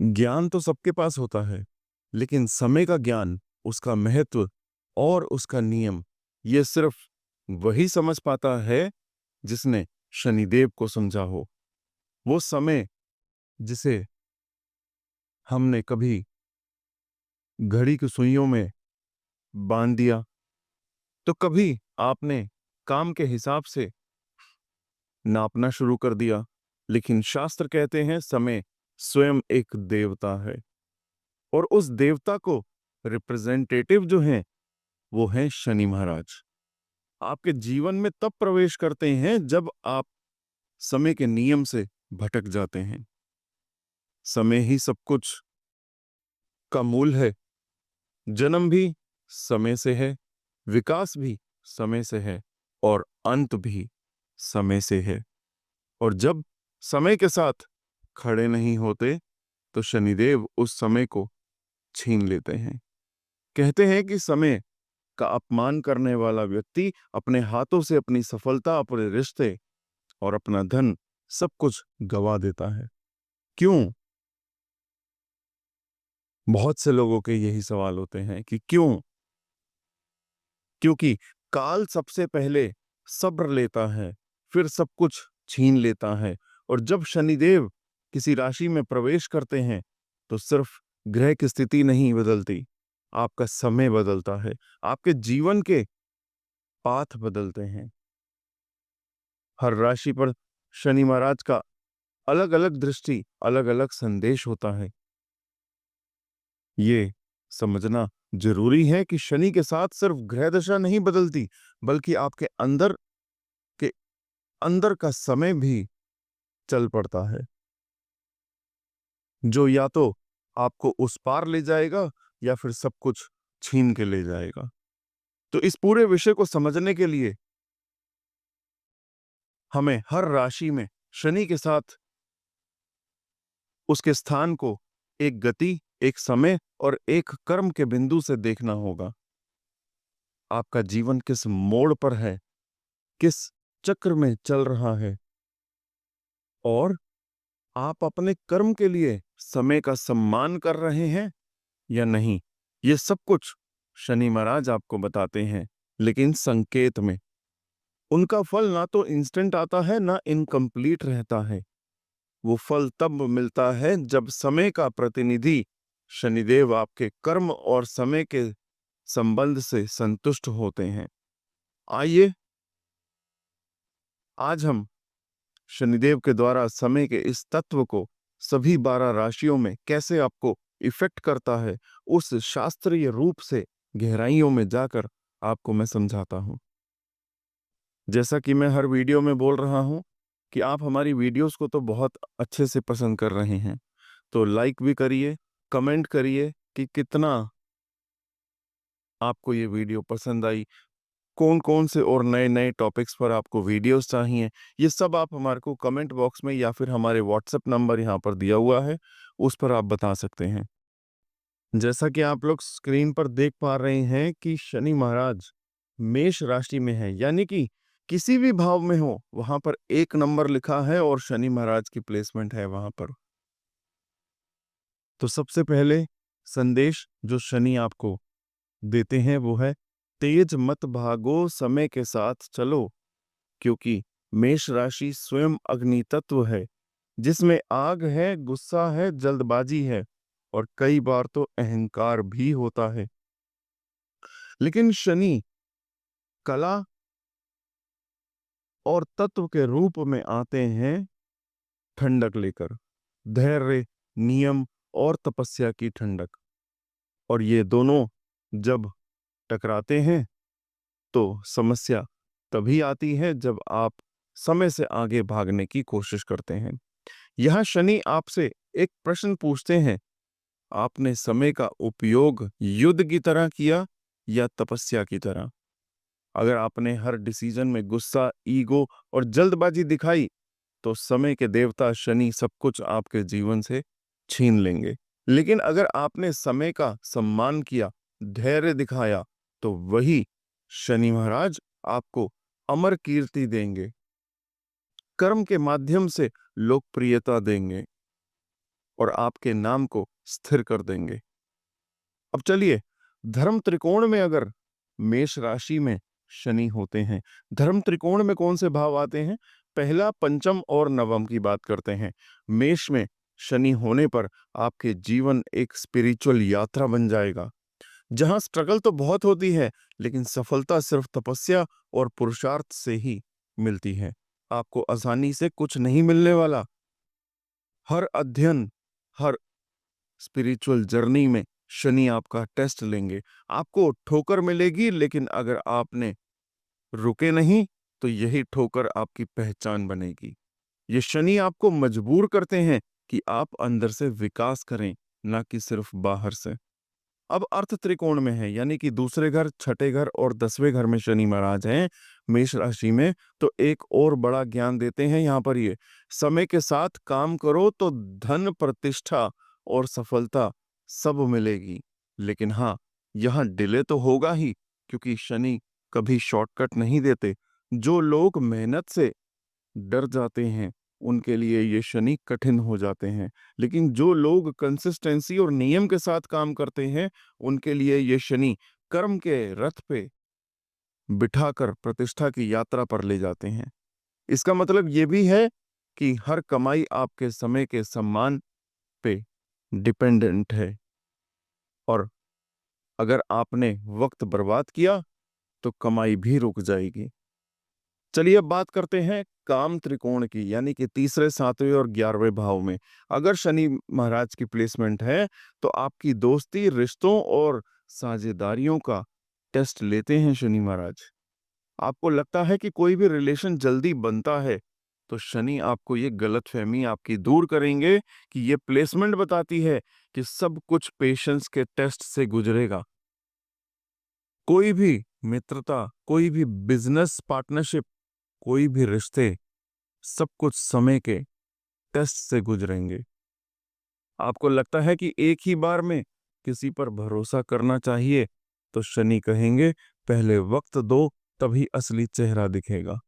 ज्ञान तो सबके पास होता है, लेकिन समय का ज्ञान, उसका महत्व और उसका नियम, ये सिर्फ वही समझ पाता है जिसने शनिदेव को समझा हो। वो समय जिसे हमने कभी घड़ी की सुइयों में बांध दिया, तो कभी आपने काम के हिसाब से नापना शुरू कर दिया। लेकिन शास्त्र कहते हैं समय स्वयं एक देवता है, और उस देवता को रिप्रेजेंटेटिव जो हैं वो हैं शनि महाराज। आपके जीवन में तब प्रवेश करते हैं जब आप समय के नियम से भटक जाते हैं। समय ही सब कुछ का मूल है। जन्म भी समय से है, विकास भी समय से है, और अंत भी समय से है। और जब समय के साथ खड़े नहीं होते तो शनिदेव उस समय को छीन लेते हैं। कहते हैं कि समय का अपमान करने वाला व्यक्ति अपने हाथों से अपनी सफलता, अपने रिश्ते और अपना धन सब कुछ गवा देता है। क्यों? बहुत से लोगों के यही सवाल होते हैं कि क्यों? क्योंकि काल सबसे पहले सब्र लेता है, फिर सब कुछ छीन लेता है। और जब शनिदेव किसी राशि में प्रवेश करते हैं तो सिर्फ ग्रह की स्थिति नहीं बदलती, आपका समय बदलता है, आपके जीवन के पाथ बदलते हैं। हर राशि पर शनि महाराज का अलग अलग दृष्टि, अलग अलग संदेश होता है। ये समझना जरूरी है कि शनि के साथ सिर्फ ग्रह दशा नहीं बदलती, बल्कि आपके के अंदर का समय भी चल पड़ता है, जो या तो आपको उस पार ले जाएगा या फिर सब कुछ छीन के ले जाएगा। तो इस पूरे विषय को समझने के लिए हमें हर राशि में शनि के साथ उसके स्थान को एक गति, एक समय और एक कर्म के बिंदु से देखना होगा। आपका जीवन किस मोड़ पर है, किस चक्र में चल रहा है, और आप अपने कर्म के लिए समय का सम्मान कर रहे हैं या नहीं। ये सब कुछ शनि महाराज आपको बताते हैं, लेकिन संकेत में। उनका फल ना तो इंस्टेंट आता है, ना इनकम्प्लीट रहता है। वो फल तब मिलता है जब समय का प्रतिनिधि शनिदेव आपके कर्म और समय के संबंध से संतुष्ट होते हैं। आइए आज हम शनिदेव के द्वारा समय के इस तत्व को सभी 12 राशियों में कैसे आपको इफेक्ट करता है, उस शास्त्रीय रूप से गहराइयों में जाकर आपको मैं समझाता हूं। जैसा कि मैं हर वीडियो में बोल रहा हूं कि आप हमारी वीडियोस को तो बहुत अच्छे से पसंद कर रहे हैं, तो लाइक भी करिए, कमेंट करिए कि कितना आपको ये वीडियो पसंद आई, कौन कौन से और नए नए टॉपिक्स पर आपको वीडियोस चाहिए। ये सब आप हमारे को कमेंट बॉक्स में या फिर हमारे व्हाट्सएप नंबर यहाँ पर दिया हुआ है, उस पर आप बता सकते हैं। जैसा कि आप लोग स्क्रीन पर देख पा रहे हैं कि शनि महाराज मेष राशि में है, यानी कि किसी भी भाव में हो वहां पर 1 नंबर लिखा है और शनि महाराज की प्लेसमेंट है वहां पर। तो सबसे पहले संदेश जो शनि आपको देते हैं वो है, तेज मत भागो, समय के साथ चलो। क्योंकि मेष राशि स्वयं अग्नि तत्व है, जिसमें आग है, गुस्सा है, जल्दबाजी है और कई बार तो अहंकार भी होता है। लेकिन शनि कला और तत्व के रूप में आते हैं ठंडक लेकर, धैर्य, नियम और तपस्या की ठंडक। और ये दोनों जब टकराते हैं तो समस्या तभी आती है जब आप समय से आगे भागने की कोशिश करते हैं। यह शनि आपसे एक प्रश्न पूछते हैं, आपने समय का उपयोग युद्ध की तरह किया या तपस्या की तरह? अगर आपने हर डिसीजन में गुस्सा, ईगो और जल्दबाजी दिखाई तो समय के देवता शनि सब कुछ आपके जीवन से छीन लेंगे। लेकिन अगर आपने समय का सम्मान किया, धैर्य दिखाया, तो वही शनि महाराज आपको अमर कीर्ति देंगे। कर्म के माध्यम से लोकप्रियता देंगे और आपके नाम को स्थिर कर देंगे। अब चलिए, धर्म त्रिकोण में अगर मेष राशि में शनि होते हैं, धर्म त्रिकोण में कौन से भाव आते हैं? पहला, पंचम और नवम की बात करते हैं। मेष में शनि होने पर आपके जीवन एक स्पिरिचुअल यात्रा बन जाएगा, जहां स्ट्रगल तो बहुत होती है, लेकिन सफलता सिर्फ तपस्या और पुरुषार्थ से ही मिलती है। आपको आसानी से कुछ नहीं मिलने वाला। हर अध्ययन, हर स्पिरिचुअल जर्नी में शनि आपका टेस्ट लेंगे। आपको ठोकर मिलेगी, लेकिन अगर आपने रुके नहीं, तो यही ठोकर आपकी पहचान बनेगी। ये शनि आपको मजबूर करते हैं कि आप अंदर से विकास करें, ना कि सिर्फ बाहर से। अब अर्थ त्रिकोण में है, यानी कि दूसरे घर, छठे घर और 10वें घर में शनि महाराज हैं मेष राशि में, तो एक और बड़ा ज्ञान देते हैं यहाँ पर। ये समय के साथ काम करो तो धन, प्रतिष्ठा और सफलता सब मिलेगी, लेकिन हाँ, यहाँ डिले तो होगा ही, क्योंकि शनि कभी शॉर्टकट नहीं देते। जो लोग मेहनत से डर जाते हैं, उनके लिए ये शनि कठिन हो जाते हैं, लेकिन जो लोग कंसिस्टेंसी और नियम के साथ काम करते हैं, उनके लिए ये शनि कर्म के रथ पे बिठाकर प्रतिष्ठा की यात्रा पर ले जाते हैं। इसका मतलब ये भी है कि हर कमाई आपके समय के सम्मान पे डिपेंडेंट है, और अगर आपने वक्त बर्बाद किया तो कमाई भी रुक जाएगी। चलिए, अब बात करते हैं काम त्रिकोण की, यानी कि तीसरे, 7वें और 11वें भाव में अगर शनि महाराज की प्लेसमेंट है, तो आपकी दोस्ती, रिश्तों और साझेदारियों का टेस्ट लेते हैं शनि महाराज। आपको लगता है कि कोई भी रिलेशन जल्दी बनता है, तो शनि आपको ये गलतफहमी आपकी दूर करेंगे कि ये प्लेसमेंट बताती है कि सब कुछ पेशेंस के टेस्ट से गुजरेगा। कोई भी मित्रता, कोई भी बिजनेस पार्टनरशिप, कोई भी रिश्ते, सब कुछ समय के टेस्ट से गुजरेंगे। आपको लगता है कि एक ही बार में किसी पर भरोसा करना चाहिए, तो शनि कहेंगे पहले वक्त दो, तभी असली चेहरा दिखेगा।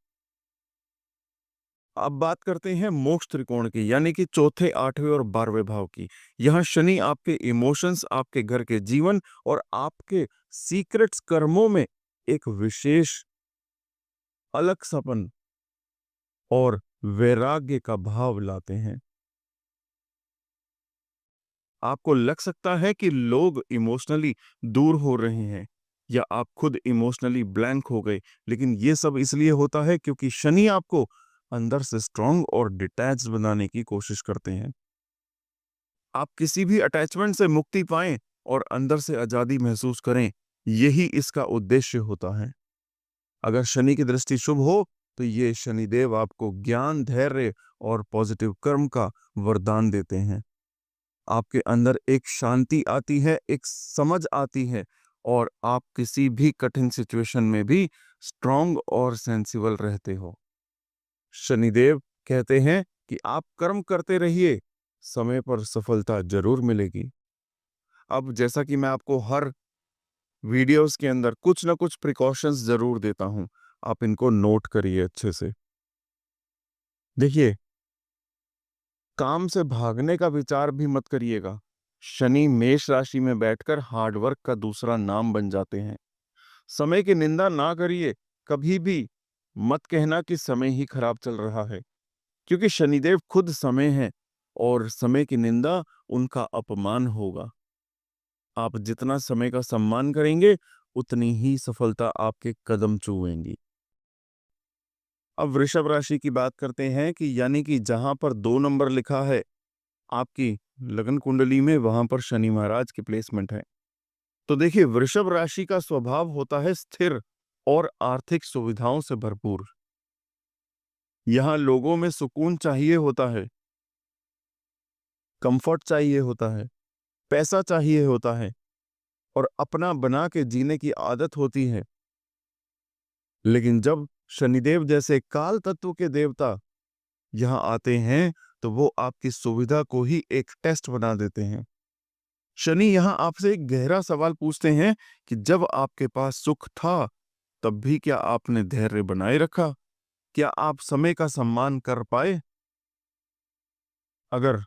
अब बात करते हैं मोक्ष त्रिकोण की, यानी कि चौथे, 8वें और 12वें भाव की। यहां शनि आपके इमोशंस, आपके घर के जीवन और आपके सीक्रेट्स कर्मों में एक विशेष अलग सपन और वैराग्य का भाव लाते हैं। आपको लग सकता है कि लोग इमोशनली दूर हो रहे हैं, या आप खुद इमोशनली ब्लैंक हो गए, लेकिन ये सब इसलिए होता है क्योंकि शनि आपको अंदर से स्ट्रांग और डिटैच बनाने की कोशिश करते हैं। आप किसी भी अटैचमेंट से मुक्ति पाएं और अंदर से आजादी महसूस करें, यही इसका उद्देश्य होता है। अगर शनि की दृष्टि शुभ हो, तो ये शनिदेव आपको ज्ञान, धैर्य और पॉजिटिव कर्म का वरदान देते हैं। आपके अंदर एक शांति आती है, एक समझ आती है, और आप किसी भी कठिन सिचुएशन में भी स्ट्रांग और सेंसिबल रहते हो। शनिदेव कहते हैं कि आप कर्म करते रहिए, समय पर सफलता जरूर मिलेगी। अब जैसा कि मैं आपको हर वीडियोस के अंदर कुछ ना कुछ प्रिकॉशंस जरूर देता हूं, आप इनको नोट करिए अच्छे से। देखिए, काम से भागने का विचार भी मत करिएगा। शनि मेष राशि में बैठकर हार्डवर्क का दूसरा नाम बन जाते हैं। समय की निंदा ना करिए। कभी भी मत कहना कि समय ही खराब चल रहा है, क्योंकि शनिदेव खुद समय है, और समय की निंदा उनका अपमान होगा। आप जितना समय का सम्मान करेंगे, उतनी ही सफलता आपके कदम छुएंगी। अब वृषभ राशि की बात करते हैं, कि यानी कि जहां पर 2 नंबर लिखा है आपकी लगन कुंडली में, वहां पर शनि महाराज की प्लेसमेंट है। तो देखिए, वृषभ राशि का स्वभाव होता है स्थिर और आर्थिक सुविधाओं से भरपूर। यहां लोगों में सुकून चाहिए होता है, कंफर्ट चाहिए होता है, पैसा चाहिए होता है, और अपना बना के जीने की आदत होती है। लेकिन जब शनिदेव जैसे काल तत्व के देवता यहां आते हैं, तो वो आपकी सुविधा को ही एक टेस्ट बना देते हैं। शनि यहां आपसे एक गहरा सवाल पूछते हैं कि जब आपके पास सुख था, तब भी क्या आपने धैर्य बनाए रखा? क्या आप समय का सम्मान कर पाए? अगर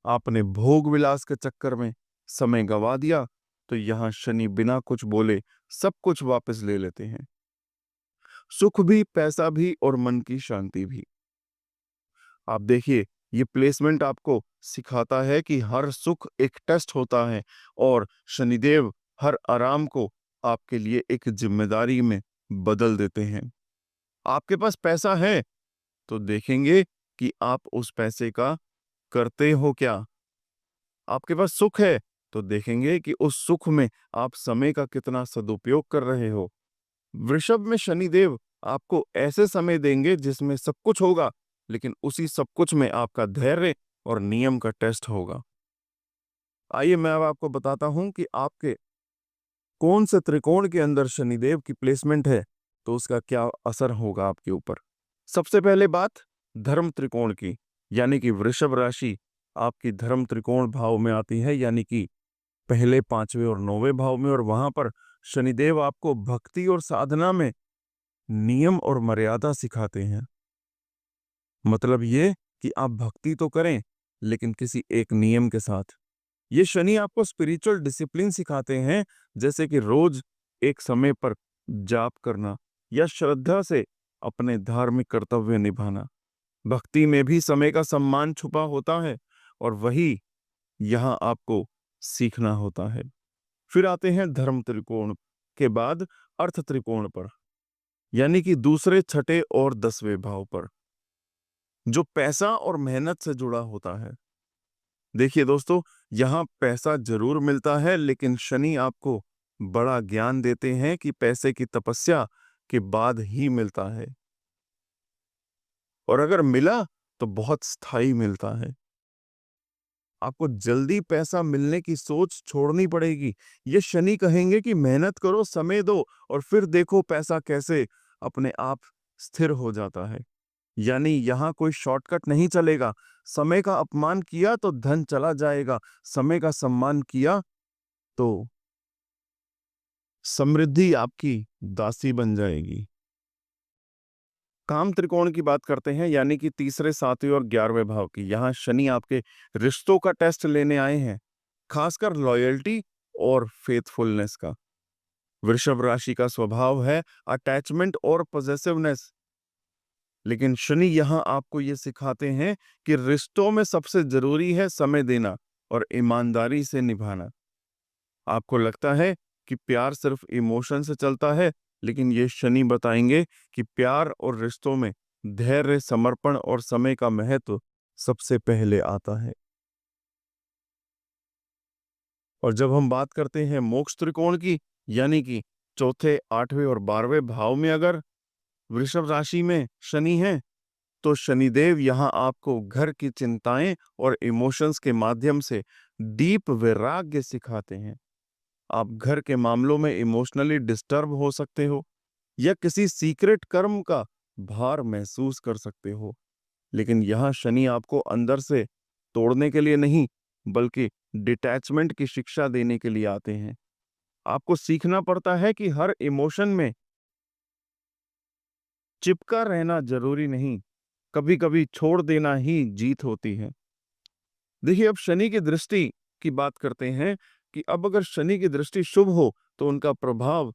आपने भोग विलास के चक्कर में समय गंवा दिया, तो यहां शनि बिना कुछ बोले सब कुछ वापस ले लेते हैं। सुख भी, पैसा भी और मन की शांति भी। आप देखिए, ये प्लेसमेंट आपको सिखाता है कि हर सुख एक टेस्ट होता है और शनिदेव हर आराम को आपके लिए एक जिम्मेदारी में बदल देते हैं। आपके पास पैसा है तो देखेंगे कि आप उस पैसे का करते हो क्या। आपके पास सुख है तो देखेंगे कि उस सुख में आप समय का कितना सदुपयोग कर रहे हो। वृषभ में शनिदेव आपको ऐसे समय देंगे जिसमें सब कुछ होगा, लेकिन उसी सब कुछ में आपका धैर्य और नियम का टेस्ट होगा। आइए मैं अब आपको बताता हूं कि आपके कौन से त्रिकोण के अंदर शनिदेव की प्लेसमेंट है, तो उसका क्या असर होगा आपके ऊपर। सबसे पहले बात धर्म त्रिकोण की, यानी कि वृषभ राशि आपकी धर्म त्रिकोण भाव में आती है, यानी कि पहले, पांचवें और नौवें भाव में। और वहां पर शनिदेव आपको भक्ति और साधना में नियम और मर्यादा सिखाते हैं। मतलब ये कि आप भक्ति तो करें, लेकिन किसी एक नियम के साथ। ये शनि आपको स्पिरिचुअल डिसिप्लिन सिखाते हैं, जैसे कि रोज एक समय पर जाप करना या श्रद्धा से अपने धार्मिक कर्तव्य निभाना। भक्ति में भी समय का सम्मान छुपा होता है और वही यहां आपको सीखना होता है। फिर आते हैं धर्म त्रिकोण के बाद अर्थ त्रिकोण पर, यानी कि दूसरे, छठे और 10वें भाव पर, जो पैसा और मेहनत से जुड़ा होता है। देखिए दोस्तों, यहां पैसा जरूर मिलता है, लेकिन शनि आपको बड़ा ज्ञान देते हैं कि पैसे की तपस्या के बाद ही मिलता है, और अगर मिला तो बहुत स्थायी मिलता है। आपको जल्दी पैसा मिलने की सोच छोड़नी पड़ेगी। ये शनि कहेंगे कि मेहनत करो, समय दो, और फिर देखो पैसा कैसे अपने आप स्थिर हो जाता है। यानी यहां कोई शॉर्टकट नहीं चलेगा। समय का अपमान किया तो धन चला जाएगा, समय का सम्मान किया तो समृद्धि आपकी दासी बन जाएगी। काम त्रिकोण की बात करते हैं, यानी कि तीसरे, सातवें और 11वें भाव की। यहां शनि आपके रिश्तों का टेस्ट लेने आए हैं, खासकर लॉयल्टी और फेथफुलनेस का। वृषभ राशि का स्वभाव है अटैचमेंट और पॉसेसिवनेस, लेकिन शनि यहां आपको यह सिखाते हैं कि रिश्तों में सबसे जरूरी है समय देना और ईमानदारी से निभाना। आपको लगता है कि प्यार सिर्फ इमोशन से चलता है, लेकिन ये शनि बताएंगे कि प्यार और रिश्तों में धैर्य, समर्पण और समय का महत्व सबसे पहले आता है। और जब हम बात करते हैं मोक्ष त्रिकोण की, यानी कि चौथे, 8वें और 12वें भाव में अगर वृषभ राशि में शनि है, तो शनिदेव यहां आपको घर की चिंताएं और इमोशंस के माध्यम से डीप वैराग्य सिखाते हैं। आप घर के मामलों में इमोशनली डिस्टर्ब हो सकते हो या किसी सीक्रेट कर्म का भार महसूस कर सकते हो, लेकिन यहां शनि आपको अंदर से तोड़ने के लिए नहीं, बल्कि डिटैचमेंट की शिक्षा देने के लिए आते हैं। आपको सीखना पड़ता है कि हर इमोशन में चिपका रहना जरूरी नहीं, कभी कभी छोड़ देना ही जीत होती है। देखिए, अब शनि की दृष्टि की बात करते हैं कि अब अगर शनि की दृष्टि शुभ हो तो उनका प्रभाव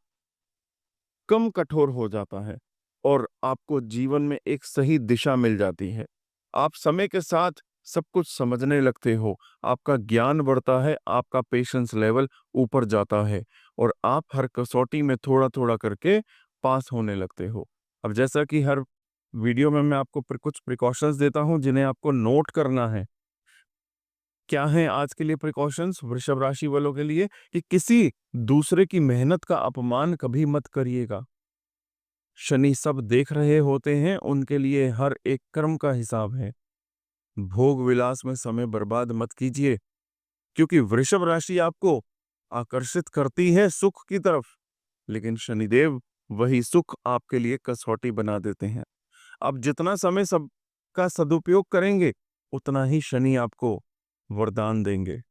कम कठोर हो जाता है और आपको जीवन में एक सही दिशा मिल जाती है। आप समय के साथ सब कुछ समझने लगते हो, आपका ज्ञान बढ़ता है, आपका पेशेंस लेवल ऊपर जाता है और आप हर कसौटी में थोड़ा थोड़ा करके पास होने लगते हो। अब जैसा कि हर वीडियो में मैं आपको कुछ प्रिकॉशंस देता हूं जिन्हें आपको नोट करना है। क्या है आज के लिए प्रिकॉशंस वृषभ राशि वालों के लिए? कि किसी दूसरे की मेहनत का अपमान कभी मत करिएगा। शनि सब देख रहे होते हैं, उनके लिए हर एक कर्म का हिसाब है। भोग विलास में समय बर्बाद मत कीजिए, क्योंकि वृषभ राशि आपको आकर्षित करती है सुख की तरफ, लेकिन शनिदेव वही सुख आपके लिए कसौटी बना देते हैं। आप जितना समय सब का सदुपयोग करेंगे, उतना ही शनि आपको वरदान देंगे।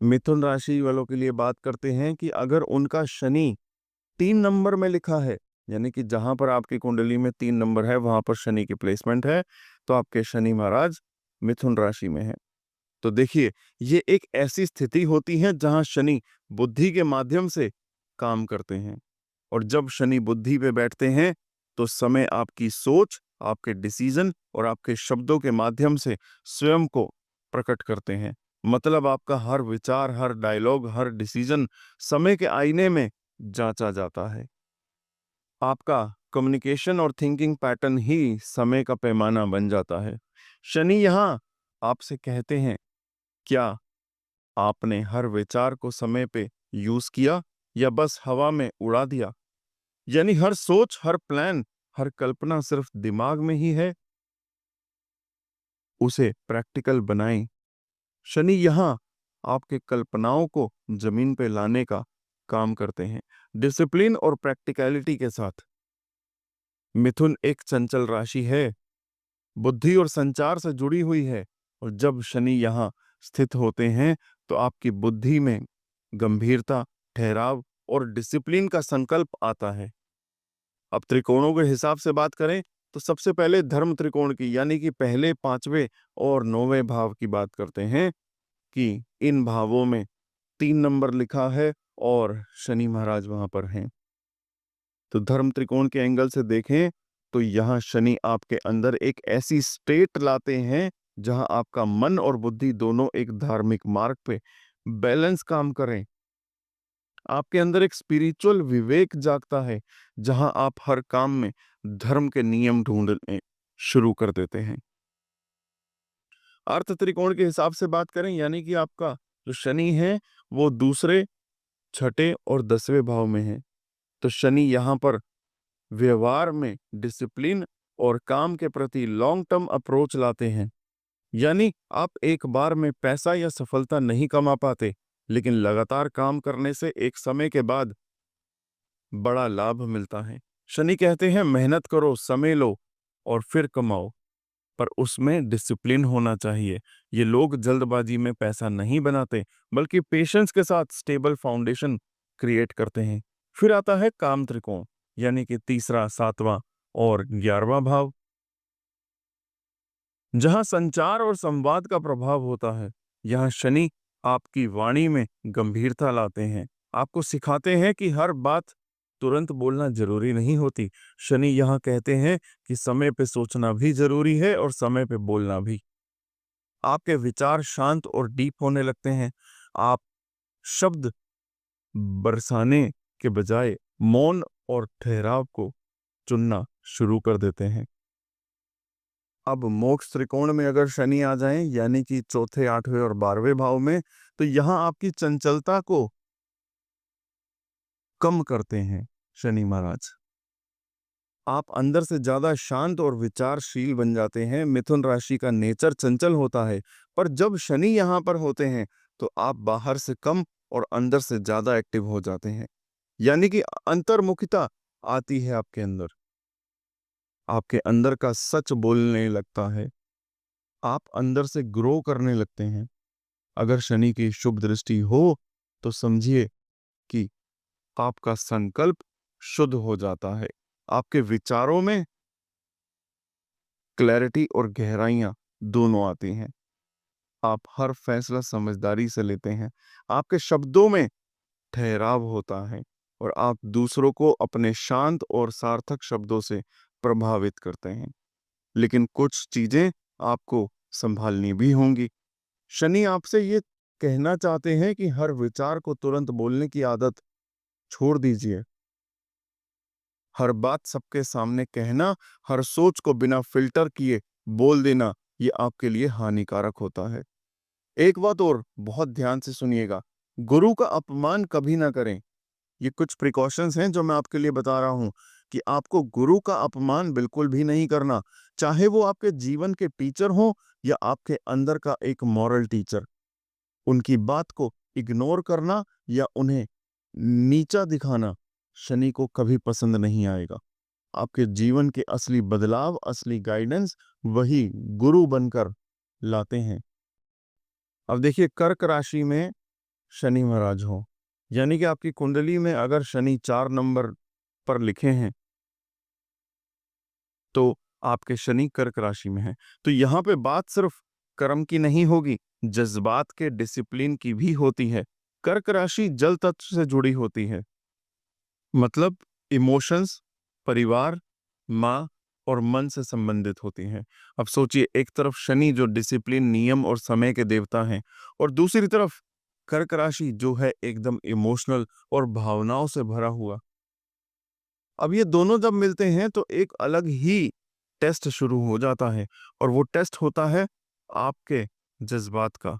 मिथुन राशि वालों के लिए बात करते हैं कि अगर उनका शनि 3 नंबर में लिखा है, यानी कि जहां पर आपकी कुंडली में 3 नंबर है वहां पर शनि की प्लेसमेंट है, तो आपके शनि महाराज मिथुन राशि में है। तो देखिए, ये एक ऐसी स्थिति होती है जहां शनि बुद्धि के माध्यम से काम करते हैं, और जब शनि बुद्धि पे बैठते हैं तो समय आपकी सोच, आपके डिसीजन और आपके शब्दों के माध्यम से स्वयं को प्रकट करते हैं। मतलब आपका हर विचार, हर डायलॉग, हर डिसीजन समय के आईने में जांचा जाता है। आपका कम्युनिकेशन और थिंकिंग पैटर्न ही समय का पैमाना बन जाता है। शनि यहां आपसे कहते हैं, क्या आपने हर विचार को समय पे यूज किया या बस हवा में उड़ा दिया? यानी हर सोच, हर प्लान, हर कल्पना सिर्फ दिमाग में ही है, उसे प्रैक्टिकल बनाएं। शनि यहां आपके कल्पनाओं को जमीन पे लाने का काम करते हैं, डिसिप्लिन और प्रैक्टिकलिटी के साथ। मिथुन एक चंचल राशि है, बुद्धि और संचार से जुड़ी हुई है, और जब शनि यहाँ स्थित होते हैं तो आपकी बुद्धि में गंभीरता, ठहराव और डिसिप्लिन का संकल्प आता है। अब त्रिकोणों के हिसाब से बात करें तो सबसे पहले धर्म त्रिकोण की, यानी कि पहले, पांचवें और 9वें भाव की बात करते हैं कि इन भावों में 3 नंबर लिखा है और शनि महाराज वहां पर हैं। तो धर्म त्रिकोण के एंगल से देखें तो यहाँ शनि आपके अंदर एक ऐसी स्टेट लाते हैं जहां आपका मन और बुद्धि दोनों एक धार्मिक मार्ग पे बैलेंस काम करें। आपके अंदर एक स्पिरिचुअल विवेक जागता है जहां आप हर काम में धर्म के नियम ढूंढने शुरू कर देते हैं। अर्थ त्रिकोण के हिसाब से बात करें, यानी कि आपका जो शनि है वो दूसरे, छठे और 10वें भाव में है। तो शनि यहाँ पर व्यवहार में डिसिप्लिन और काम के प्रति लॉन्ग टर्म अप्रोच लाते हैं। यानी आप एक बार में पैसा या सफलता नहीं कमा पाते, लेकिन लगातार काम करने से एक समय के बाद बड़ा लाभ मिलता है। शनि कहते हैं, मेहनत करो, समय लो और फिर कमाओ, पर उसमें डिसिप्लिन होना चाहिए। ये लोग जल्दबाजी में पैसा नहीं बनाते, बल्कि पेशेंस के साथ स्टेबल फाउंडेशन क्रिएट करते हैं। फिर आता है काम त्रिकोण, यानी कि तीसरा, सातवां और 11वां भाव, जहां संचार और संवाद का प्रभाव होता है। यहाँ शनि आपकी वाणी में गंभीरता लाते हैं, आपको सिखाते हैं कि हर बात तुरंत बोलना जरूरी नहीं होती। शनि यहाँ कहते हैं कि समय पे सोचना भी जरूरी है और समय पे बोलना भी। आपके विचार शांत और डीप होने लगते हैं। आप शब्द बरसाने के बजाय मौन और ठहराव को चुनना शुरू कर देते हैं। अब मोक्ष त्रिकोण में अगर शनि आ जाएं, यानी कि चौथे, 8वें और 12वें भाव में, तो यहां आपकी चंचलता को कम करते हैं शनि महाराज। आप अंदर से ज्यादा शांत और विचारशील बन जाते हैं। मिथुन राशि का नेचर चंचल होता है, पर जब शनि यहां पर होते हैं तो आप बाहर से कम और अंदर से ज्यादा एक्टिव हो जाते हैं। यानी कि अंतर्मुखिता आती है आपके अंदर, आपके अंदर का सच बोलने लगता है, आप अंदर से ग्रो करने लगते हैं। अगर शनि की शुभ दृष्टि हो तो समझिए कि आपका संकल्प शुद्ध हो जाता है, आपके विचारों में क्लैरिटी और गहराइयां दोनों आती हैं, आप हर फैसला समझदारी से लेते हैं, आपके शब्दों में ठहराव होता है और आप दूसरों को अपने शांत और सार्थक शब्दों से प्रभावित करते हैं। लेकिन कुछ चीजें आपको संभालनी भी होंगी। शनि आपसे ये कहना चाहते हैं कि हर विचार को तुरंत बोलने की आदत छोड़ दीजिए। हर बात सबके सामने कहना, हर सोच को बिना फिल्टर किए बोल देना, ये आपके लिए हानिकारक होता है। एक बात और बहुत ध्यान से सुनिएगा, गुरु का अपमान कभी ना करें। ये कुछ प्रिकॉशंस हैं जो मैं आपके लिए बता रहा हूं कि आपको गुरु का अपमान बिल्कुल भी नहीं करना, चाहे वो आपके जीवन के टीचर हो या आपके अंदर का एक मॉरल टीचर। उनकी बात को इग्नोर करना या उन्हें नीचा दिखाना शनि को कभी पसंद नहीं आएगा। आपके जीवन के असली बदलाव, असली गाइडेंस वही गुरु बनकर लाते हैं। अब देखिए, कर्क राशि में शनि महाराज हो, यानी कि आपकी कुंडली में अगर शनि 4 नंबर पर लिखे हैं तो आपके शनि कर्क राशि में है। तो यहाँ पे बात सिर्फ कर्म की नहीं होगी, जज्बात के डिसिप्लिन की भी होती है। कर्क राशि जल तत्व से जुड़ी होती है, मतलब इमोशंस, परिवार, माँ और मन से संबंधित होती हैं। अब सोचिए, एक तरफ शनि जो डिसिप्लिन, नियम और समय के देवता हैं, और दूसरी तरफ कर्क राशि जो है एकदम इमोशनल और भावनाओं से भरा हुआ। अब ये दोनों जब मिलते हैं तो एक अलग ही टेस्ट शुरू हो जाता है, और वो टेस्ट होता है आपके जज्बात का।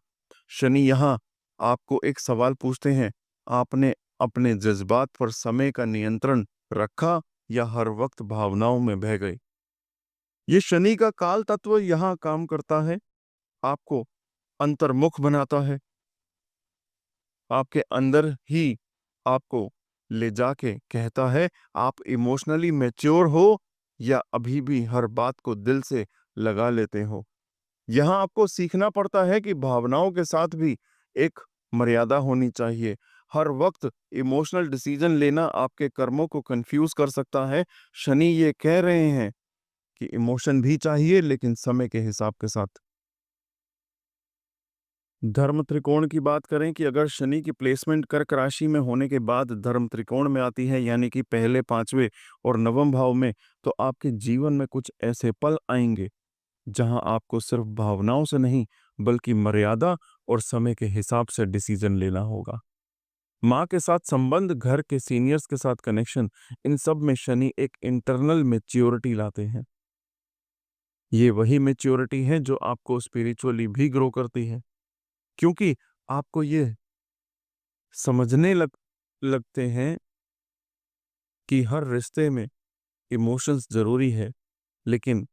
शनि यहाँ आपको एक सवाल पूछते हैं, आपने अपने जज्बात पर समय का नियंत्रण रखा या हर वक्त भावनाओं में बह गए? ये शनि का काल तत्व यहाँ काम करता है, आपको अंतर्मुख बनाता है, आपके अंदर ही आपको ले जाके कहता है आप इमोशनली मैच्योर हो या अभी भी हर बात को दिल से लगा लेते हो। यहाँ आपको सीखना पड़ता है कि भावनाओं के साथ भी एक मर्यादा होनी चाहिए। हर वक्त इमोशनल डिसीजन लेना आपके कर्मों को कंफ्यूज कर सकता है। शनि ये कह रहे हैं कि इमोशन भी चाहिए, लेकिन समय के हिसाब के साथ। धर्म त्रिकोण की बात करें कि अगर शनि की प्लेसमेंट कर्क राशि में होने के बाद धर्म त्रिकोण में आती है, यानी कि पहले, पांचवें और नवम भाव में, तो आपके जीवन में कुछ ऐसे पल आएंगे जहां आपको सिर्फ भावनाओं से नहीं, बल्कि मर्यादा और समय के हिसाब से डिसीजन लेना होगा। माँ के साथ संबंध, घर के सीनियर्स के साथ कनेक्शन, इन सब में शनि एक इंटरनल मेच्योरिटी लाते हैं। ये वही मेच्योरिटी है जो आपको स्पिरिचुअली भी ग्रो करती है, क्योंकि आपको ये समझने लगते हैं कि हर रिश्ते में इमोशंस जरूरी है, लेकिन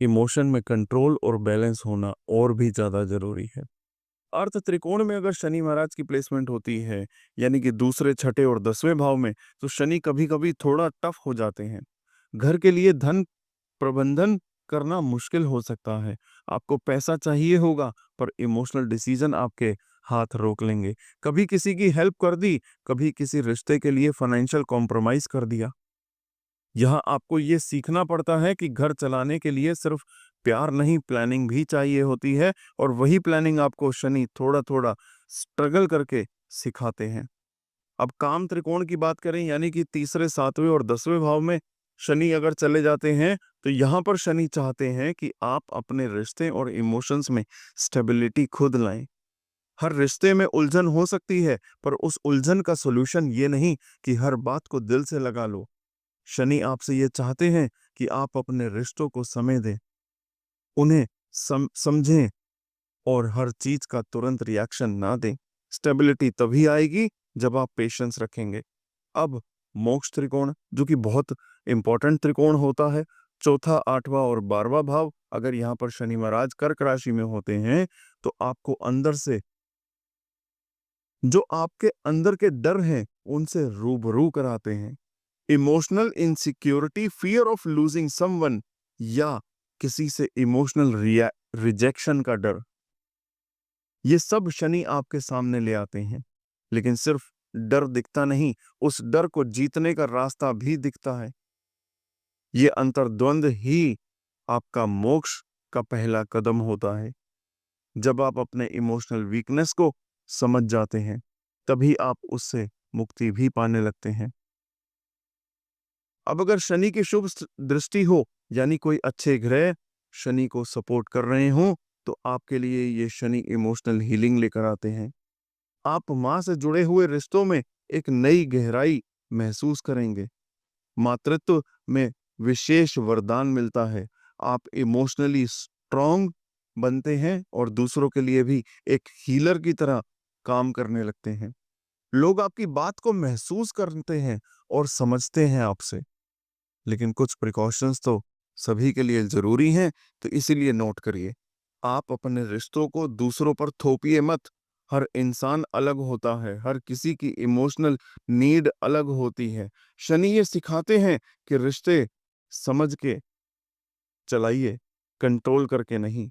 इमोशन में कंट्रोल और बैलेंस होना और भी ज्यादा जरूरी है। अर्थ त्रिकोण में अगर शनि महाराज की प्लेसमेंट होती है, यानी कि दूसरे, छठे और 10वें भाव में, तो शनि कभी कभी थोड़ा टफ हो जाते हैं। घर के लिए धन प्रबंधन करना मुश्किल हो सकता है। आपको पैसा चाहिए होगा, पर इमोशनल डिसीजन आपके हाथ रोक लेंगे। कभी किसी की हेल्प कर दी, कभी किसी रिश्ते के लिए फाइनेंशियल कॉम्प्रोमाइज कर दिया। यहाँ आपको ये सीखना पड़ता है कि घर चलाने के लिए सिर्फ प्यार नहीं, प्लानिंग भी चाहिए होती है, और वही प्लानिंग आपको शनि थोड़ा थोड़ा स्ट्रगल करके सिखाते हैं। अब काम त्रिकोण की बात करें, यानी कि तीसरे, 7वें और 10वें भाव में शनि अगर चले जाते हैं, तो यहाँ पर शनि चाहते हैं कि आप अपने रिश्ते और इमोशंस में स्टेबिलिटी खुद लाएं। हर रिश्ते में उलझन हो सकती है, पर उस उलझन का सोल्यूशन ये नहीं कि हर बात को दिल से लगा लो। शनि आपसे ये चाहते हैं कि आप अपने रिश्तों को समय दें, उन्हें समझें, और हर चीज का तुरंत रिएक्शन ना दें। स्टेबिलिटी तभी आएगी जब आप पेशेंस रखेंगे। अब मोक्ष त्रिकोण, जो कि बहुत इंपॉर्टेंट त्रिकोण होता है, चौथा, 8वां और 12वां भाव, अगर यहाँ पर शनि महाराज कर्क राशि में होते हैं, तो आपको अंदर से जो आपके अंदर के डर हैं, उनसे रूबरू कराते हैं। Emotional insecurity, fear of losing someone, या किसी से इमोशनल रिजेक्शन का डर, ये सब शनि आपके सामने ले आते हैं। लेकिन सिर्फ डर दिखता नहीं, उस डर को जीतने का रास्ता भी दिखता है। ये अंतर्द्वंद ही आपका मोक्ष का पहला कदम होता है। जब आप अपने इमोशनल वीकनेस को समझ जाते हैं, तभी आप उससे मुक्ति भी पाने लगते हैं। अब अगर शनि की शुभ दृष्टि हो, यानी कोई अच्छे ग्रह शनि को सपोर्ट कर रहे हो, तो आपके लिए ये शनि इमोशनल हीलिंग लेकर आते हैं। आप माँ से जुड़े हुए रिश्तों में एक नई गहराई महसूस करेंगे। मातृत्व में विशेष वरदान मिलता है। आप इमोशनली स्ट्रांग बनते हैं और दूसरों के लिए भी एक हीलर की तरह काम करने लगते हैं। लोग आपकी बात को महसूस करते हैं और समझते हैं आपसे। लेकिन कुछ प्रिकॉशंस तो सभी के लिए जरूरी हैं, तो इसीलिए नोट करिए। आप अपने रिश्तों को दूसरों पर थोपिए मत। हर इंसान अलग होता है, हर किसी की इमोशनल नीड अलग होती है। शनि ये सिखाते हैं कि रिश्ते समझ के चलाइए, कंट्रोल करके नहीं।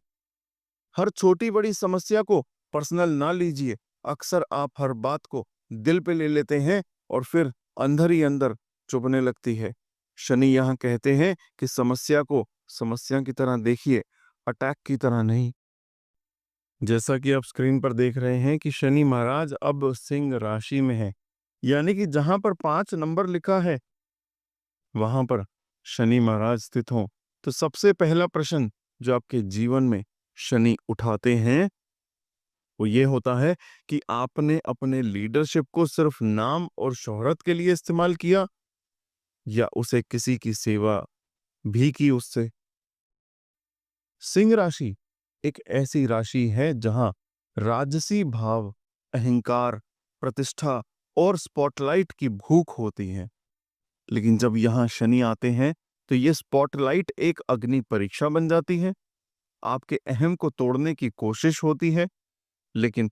हर छोटी बड़ी समस्या को पर्सनल ना लीजिए। अक्सर आप हर बात को दिल पे ले लेते हैं और फिर अंदर ही अंदर चुभने लगती है। शनि यहाँ कहते हैं कि समस्या को समस्या की तरह देखिए, अटैक की तरह नहीं। जैसा कि आप स्क्रीन पर देख रहे हैं कि शनि महाराज अब सिंह राशि में है, यानी कि जहां पर 5 नंबर लिखा है वहां पर शनि महाराज स्थित हों, तो सबसे पहला प्रश्न जो आपके जीवन में शनि उठाते हैं वो ये होता है कि आपने अपने लीडरशिप को सिर्फ नाम और शोहरत के लिए इस्तेमाल किया या उसे किसी की सेवा भी की उससे। सिंह राशि एक ऐसी राशि है जहां राजसी भाव, अहंकार, प्रतिष्ठा और स्पॉटलाइट की भूख होती है। लेकिन जब यहां शनि आते हैं तो ये स्पॉटलाइट एक अग्नि परीक्षा बन जाती है। आपके अहम को तोड़ने की कोशिश होती है, लेकिन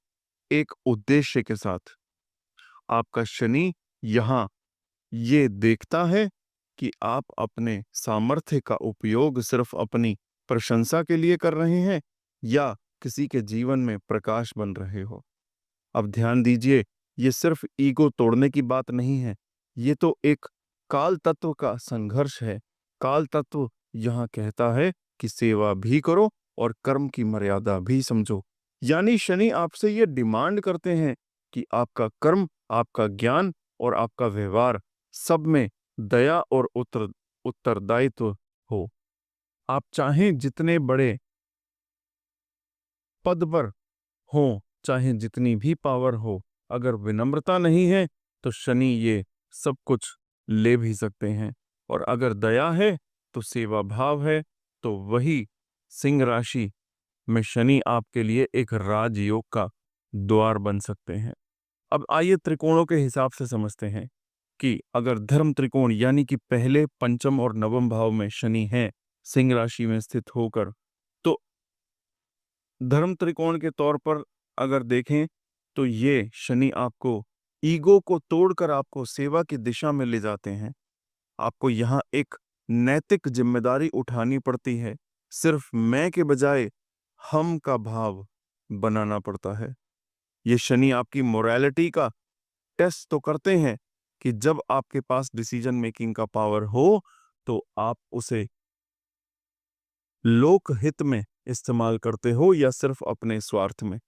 एक उद्देश्य के साथ। आपका शनि यहां ये देखता है कि आप अपने सामर्थ्य का उपयोग सिर्फ अपनी प्रशंसा के लिए कर रहे हैं या किसी के जीवन में प्रकाश बन रहे हो। अब ध्यान दीजिए, ये सिर्फ ईगो तोड़ने की बात नहीं है, ये तो एक काल तत्व का संघर्ष है। काल तत्व यहाँ कहता है कि सेवा भी करो और कर्म की मर्यादा भी समझो। यानी शनि आपसे ये डिमांड करते हैं कि आपका कर्म, आपका ज्ञान और आपका व्यवहार सब में दया और उत्तरदायित्व हो। आप चाहें जितने बड़े पद पर हो, चाहे जितनी भी पावर हो, अगर विनम्रता नहीं है तो शनि ये सब कुछ ले भी सकते हैं। और अगर दया है तो सेवा भाव है, तो वही सिंह राशि में शनि आपके लिए एक राजयोग का द्वार बन सकते हैं। अब आइए त्रिकोणों के हिसाब से समझते हैं कि अगर धर्म त्रिकोण यानी कि पहले, पंचम और नवम भाव में शनि है सिंह राशि में स्थित होकर, तो धर्म त्रिकोण के तौर पर अगर देखें तो ये शनि आपको ईगो को तोड़कर आपको सेवा की दिशा में ले जाते हैं। आपको यहाँ एक नैतिक जिम्मेदारी उठानी पड़ती है, सिर्फ मैं के बजाय हम का भाव बनाना पड़ता है। ये शनि आपकी मोरालिटी का टेस्ट तो करते हैं कि जब आपके पास डिसीजन मेकिंग का पावर हो तो आप उसे लोक हित में इस्तेमाल करते हो या सिर्फ अपने स्वार्थ में।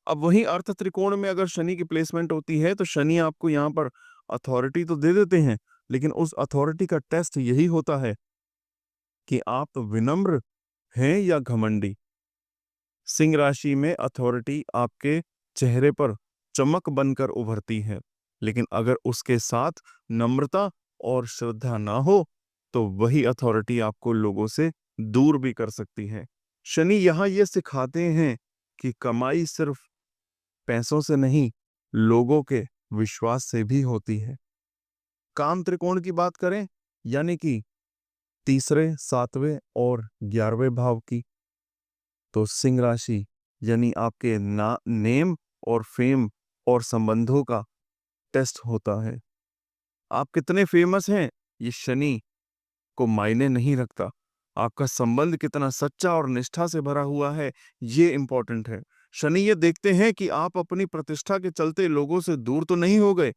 अब वहीं अर्थ त्रिकोण में अगर शनि की प्लेसमेंट होती है तो शनि आपको यहाँ पर अथॉरिटी तो दे देते हैं, लेकिन उस अथॉरिटी का टेस्ट यही होता है कि आप विनम्र हैं या घमंडी। सिंह राशि में अथॉरिटी आपके चेहरे पर चमक बनकर उभरती है, लेकिन अगर उसके साथ नम्रता और श्रद्धा ना हो तो वही अथॉरिटी आपको लोगों से दूर भी कर सकती है। शनि यहाँ ये सिखाते हैं कि कमाई सिर्फ पैसों से नहीं, लोगों के विश्वास से भी होती है। काम त्रिकोण की बात करें, यानी कि तीसरे, सातवें और 11वें भाव की, तो सिंह राशि यानी आपके ना नेम और फेम और संबंधों का टेस्ट होता है। आप कितने फेमस हैं ये शनि को मायने नहीं रखता। आपका संबंध कितना सच्चा और निष्ठा से भरा हुआ है ये इंपॉर्टेंट है। शनि ये देखते हैं कि आप अपनी प्रतिष्ठा के चलते लोगों से दूर तो नहीं हो गए,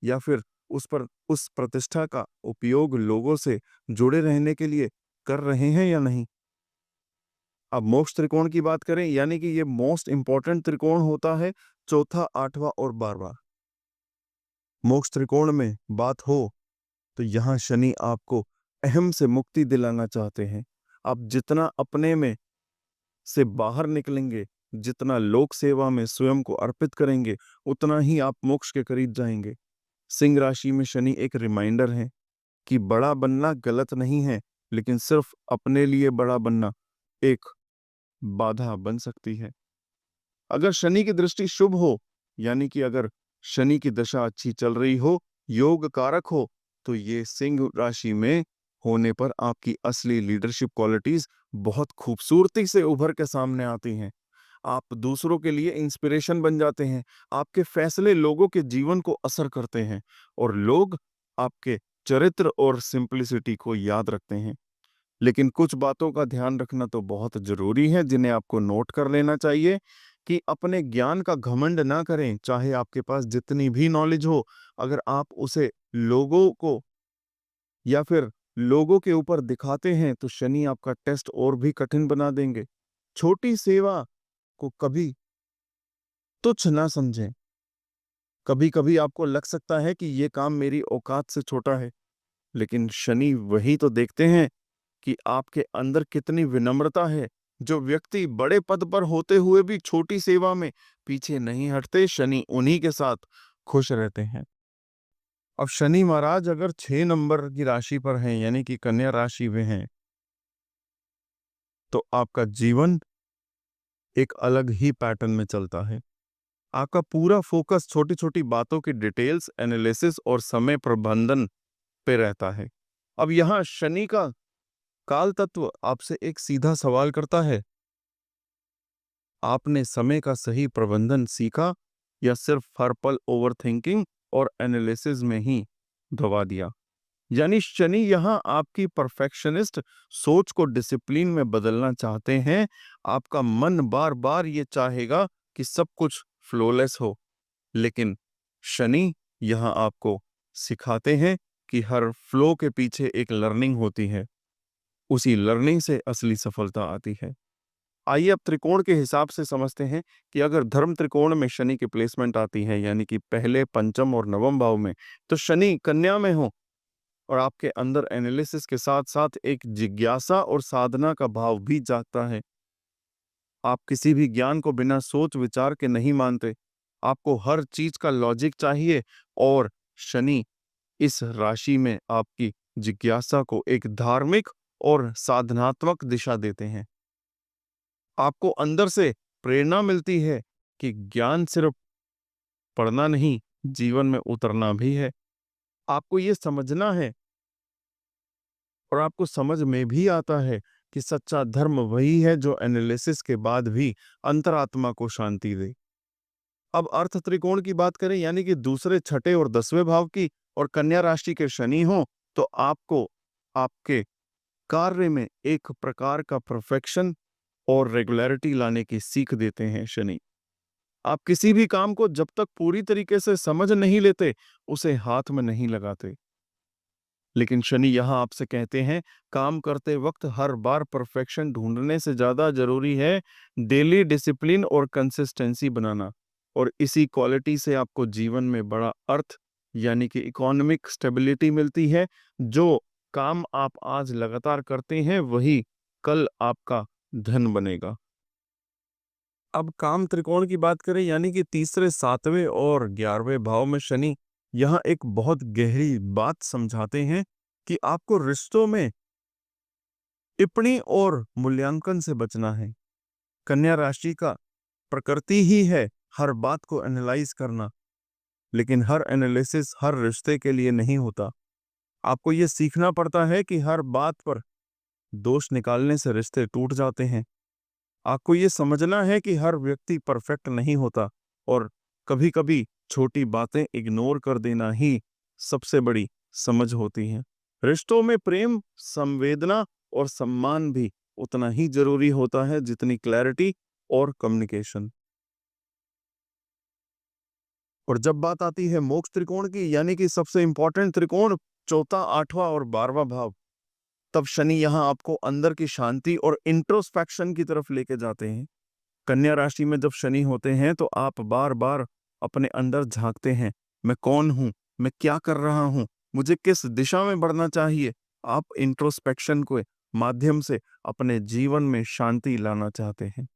या फिर उस प्रतिष्ठा का उपयोग लोगों से जुड़े रहने के लिए कर रहे हैं या नहीं। अब मोक्ष त्रिकोण की बात करें, यानी कि ये मोस्ट इंपॉर्टेंट त्रिकोण होता है, चौथा, 8वां और 12वां। मोक्ष त्रिकोण में बात हो तो यहाँ शनि आपको अहम से मुक्ति दिलाना चाहते हैं। आप जितना अपने में से बाहर निकलेंगे, जितना लोक सेवा में स्वयं को अर्पित करेंगे, उतना ही आप मोक्ष के करीब जाएंगे। सिंह राशि में शनि एक रिमाइंडर है कि बड़ा बनना गलत नहीं है, लेकिन सिर्फ अपने लिए बड़ा बनना एक बाधा बन सकती है। अगर शनि की दृष्टि शुभ हो, यानी कि अगर शनि की दशा अच्छी चल रही हो, योग कारक हो, तो ये सिंह राशि में होने पर आपकी असली लीडरशिप क्वालिटीज बहुत खूबसूरती से उभर के सामने आती हैं। आप दूसरों के लिए इंस्पिरेशन बन जाते हैं। आपके फैसले लोगों के जीवन को असर करते हैं और लोग आपके चरित्र और सिंपलिसिटी को याद रखते हैं। लेकिन कुछ बातों का ध्यान रखना तो बहुत जरूरी है, जिन्हें आपको नोट कर लेना चाहिए कि अपने ज्ञान का घमंड ना करें। चाहे आपके पास जितनी भी नॉलेज हो, अगर आप उसे लोगों को या फिर लोगों के ऊपर दिखाते हैं तो शनि आपका टेस्ट और भी कठिन बना देंगे। छोटी सेवा को कभी तुच्छ ना समझें। कभी-कभी आपको लग सकता है कि ये काम मेरी औकात से छोटा है, लेकिन शनि वही तो देखते हैं कि आपके अंदर कितनी विनम्रता है। जो व्यक्ति बड़े पद पर होते हुए भी छोटी सेवा में पीछे नहीं हटते, शनि उन्हीं के साथ खुश रहते हैं। अब शनि महाराज अगर 6 नंबर की राशि पर हैं, यानी कि कन्या राशि में हैं, तो आपका जीवन एक अलग ही पैटर्न में चलता है। आपका पूरा फोकस छोटी-छोटी बातों की डिटेल्स, एनालिसिस और समय प्रबंधन पे रहता है। अब यहाँ शनि का काल तत्व आपसे एक सीधा सवाल करता है, आपने समय का सही प्रबंधन सीखा या सिर्फ हर पल ओवरथिंकिंग और एनालिसिस में ही गवा दिया? यानी शनि यहाँ आपकी परफेक्शनिस्ट सोच को डिसिप्लिन में बदलना चाहते हैं। आपका मन बार-बार ये चाहेगा कि सब कुछ फ्लॉलेस हो, लेकिन शनि यहाँ आपको सिखाते हैं कि हर फ्लो के पीछे एक लर्निंग होती है। उसी लर्निंग से असली सफलता आती है। आइए अब त्रिकोण के हिसाब से समझते हैं कि अगर धर्म त्रिकोण में शनि की प्लेसमेंट आती है, यानी कि पहले, पंचम और नवम भाव में, तो शनि कन्या में हो और आपके अंदर एनालिसिस के साथ-साथ एक जिज्ञासा और साधना का भाव भी जागता है। आप किसी भी ज्ञान को बिना सोच विचार के नहीं मानते। आपको हर चीज का लॉजिक चाहिए और शनि इस राशि में आपकी जिज्ञासा को एक धार्मिक और साधनात्मक दिशा देते हैं। आपको अंदर से प्रेरणा मिलती है कि ज्ञान सिर्फ पढ़ना नहीं, जीवन में उतरना भी है। आपको ये समझना है और आपको समझ में भी आता है कि सच्चा धर्म वही है जो एनालिसिस के बाद भी अंतरात्मा को शांति दे। अब अर्थ त्रिकोण की बात करें, यानी कि दूसरे, छठे और 10वें भाव की, और कन्या राशि के शनि हो, तो आपको आपके कार्य में एक प्रकार का परफेक्शन और रेगुलरिटी लाने की सीख देते हैं शनि। आप किसी भी काम को जब तक पूरी तरीके से समझ नहीं लेते, उसे हाथ में नहीं लगाते। लेकिन शनि यहाँ आपसे कहते हैं, काम करते वक्त हर बार परफेक्शन ढूंढने से ज्यादा जरूरी है डेली डिसिप्लिन और कंसिस्टेंसी बनाना। और इसी क्वालिटी से आपको जीवन में बड़ा अर्थ, यानी कि इकोनॉमिक स्टेबिलिटी मिलती है। जो काम आप आज लगातार करते हैं, वही कल आपका धन बनेगा। अब काम त्रिकोण की बात करें, यानी कि तीसरे, 7वें और 11वें भाव में शनि यहाँ एक बहुत गहरी बात समझाते हैं कि आपको रिश्तों में टिप्पणी और मूल्यांकन से बचना है। कन्या राशि का प्रकृति ही है हर बात को एनालाइज करना, लेकिन हर एनालिसिस हर रिश्ते के लिए नहीं होता। आपको यह सीखना पड़ता है कि हर बात पर दोष निकालने से रिश्ते टूट जाते हैं। आपको ये समझना है कि हर व्यक्ति परफेक्ट नहीं होता और कभी-कभी छोटी बातें इग्नोर कर देना ही सबसे बड़ी समझ होती है। रिश्तों में प्रेम, संवेदना और सम्मान भी उतना ही जरूरी होता है जितनी क्लैरिटी और कम्युनिकेशन। और जब बात आती है मोक्ष त्रिकोण की, यानी कि सबसे इंपॉर्टेंट त्रिकोण, चौथा, 8वां और 12वां भाव, तब शनि यहाँ आपको अंदर की शांति और इंट्रोस्पेक्शन की तरफ लेके जाते हैं। कन्या राशि में जब शनि होते हैं तो आप बार बार अपने अंदर झांकते हैं, मैं कौन हूं, मैं क्या कर रहा हूं, मुझे किस दिशा में बढ़ना चाहिए। आप इंट्रोस्पेक्शन के माध्यम से अपने जीवन में शांति लाना चाहते हैं।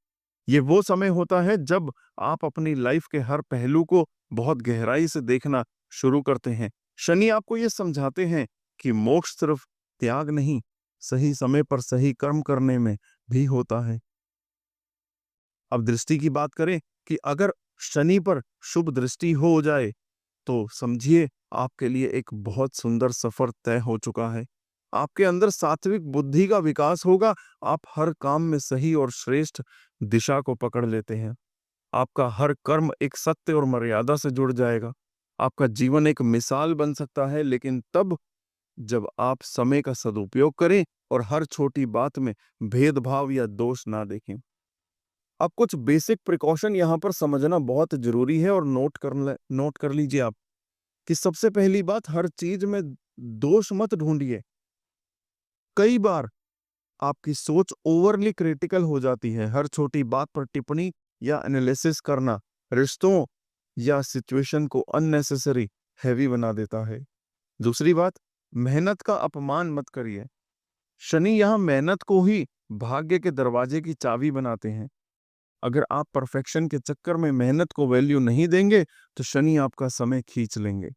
ये वो समय होता है जब आप अपनी लाइफ के हर पहलू को बहुत गहराई से देखना शुरू करते हैं। शनि आपको ये समझाते हैं कि मोक्ष सिर्फ त्याग नहीं, सही समय पर सही कर्म करने में भी होता है। अब दृष्टि की बात करें कि अगर शनि पर शुभ दृष्टि हो जाए तो समझिए आपके लिए एक बहुत सुंदर सफर तय हो चुका है। आपके अंदर सात्विक बुद्धि का विकास होगा। आप हर काम में सही और श्रेष्ठ दिशा को पकड़ लेते हैं। आपका हर कर्म एक सत्य और मर्यादा से जुड़ जाएगा। आपका जीवन एक मिसाल बन सकता है, लेकिन तब जब आप समय का सदुपयोग करें और हर छोटी बात में भेदभाव या दोष ना देखें। अब कुछ बेसिक प्रिकॉशन यहाँ पर समझना बहुत जरूरी है और नोट कर लीजिए आप कि सबसे पहली बात, हर चीज में दोष मत ढूंढिए। कई बार आपकी सोच ओवरली क्रिटिकल हो जाती है। हर छोटी बात पर टिप्पणी या एनालिसिस करना रिश्तों या सिचुएशन को अननेसेसरी हैवी बना देता है। दूसरी बात, मेहनत का अपमान मत करिए। शनि यहाँ मेहनत को ही भाग्य के दरवाजे की चाबी बनाते हैं। अगर आप परफेक्शन के चक्कर में मेहनत को वैल्यू नहीं देंगे तो शनि आपका समय खींच लेंगे।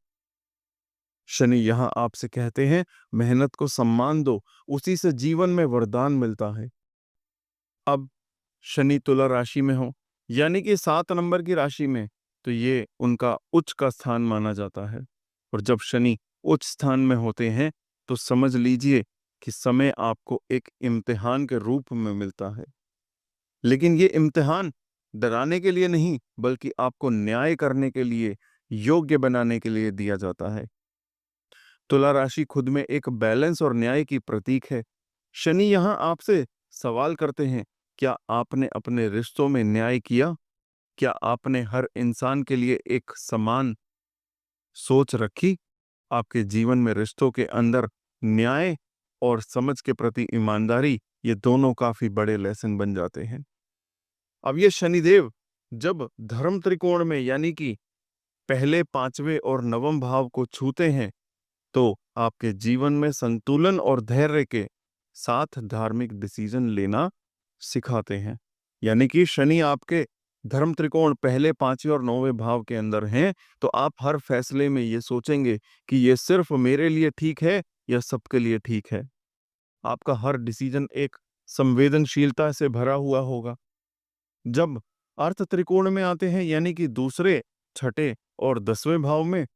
शनि यहाँ आपसे कहते हैं, मेहनत को सम्मान दो, उसी से जीवन में वरदान मिलता है। अब शनि तुला राशि में हो, यानी कि 7 नंबर की राशि में, तो ये उनका उच्च का स्थान माना जाता है। और जब शनि उच्च स्थान में होते हैं तो समझ लीजिए कि समय आपको एक इम्तिहान के रूप में मिलता है। लेकिन ये इम्तिहान डराने के लिए नहीं, बल्कि आपको न्याय करने के लिए, योग्य बनाने के लिए दिया जाता है। तुला राशि खुद में एक बैलेंस और न्याय की प्रतीक है। शनि यहाँ आपसे सवाल करते हैं, क्या आपने अपने रिश्तों में न्याय किया? क्या आपने हर इंसान के लिए एक समान सोच रखी? आपके जीवन में रिश्तों के अंदर न्याय और समझ के प्रति ईमानदारी, ये दोनों काफी बड़े लेसन बन जाते हैं। अब ये शनिदेव जब धर्म त्रिकोण में, यानी कि पहले, पांचवें और नवम भाव को छूते हैं, तो आपके जीवन में संतुलन और धैर्य के साथ धार्मिक डिसीजन लेना सिखाते हैं। यानी कि शनि आपके धर्म त्रिकोण पहले, पांचवें और नौवें भाव के अंदर हैं, तो आप हर फैसले में ये सोचेंगे कि ये सिर्फ मेरे लिए ठीक है या सबके लिए ठीक है। आपका हर डिसीजन एक संवेदनशीलता से भरा हुआ होगा। जब अर्थ त्रिकोण में आते हैं, यानी कि दूसरे, छठे और 10वें भाव में,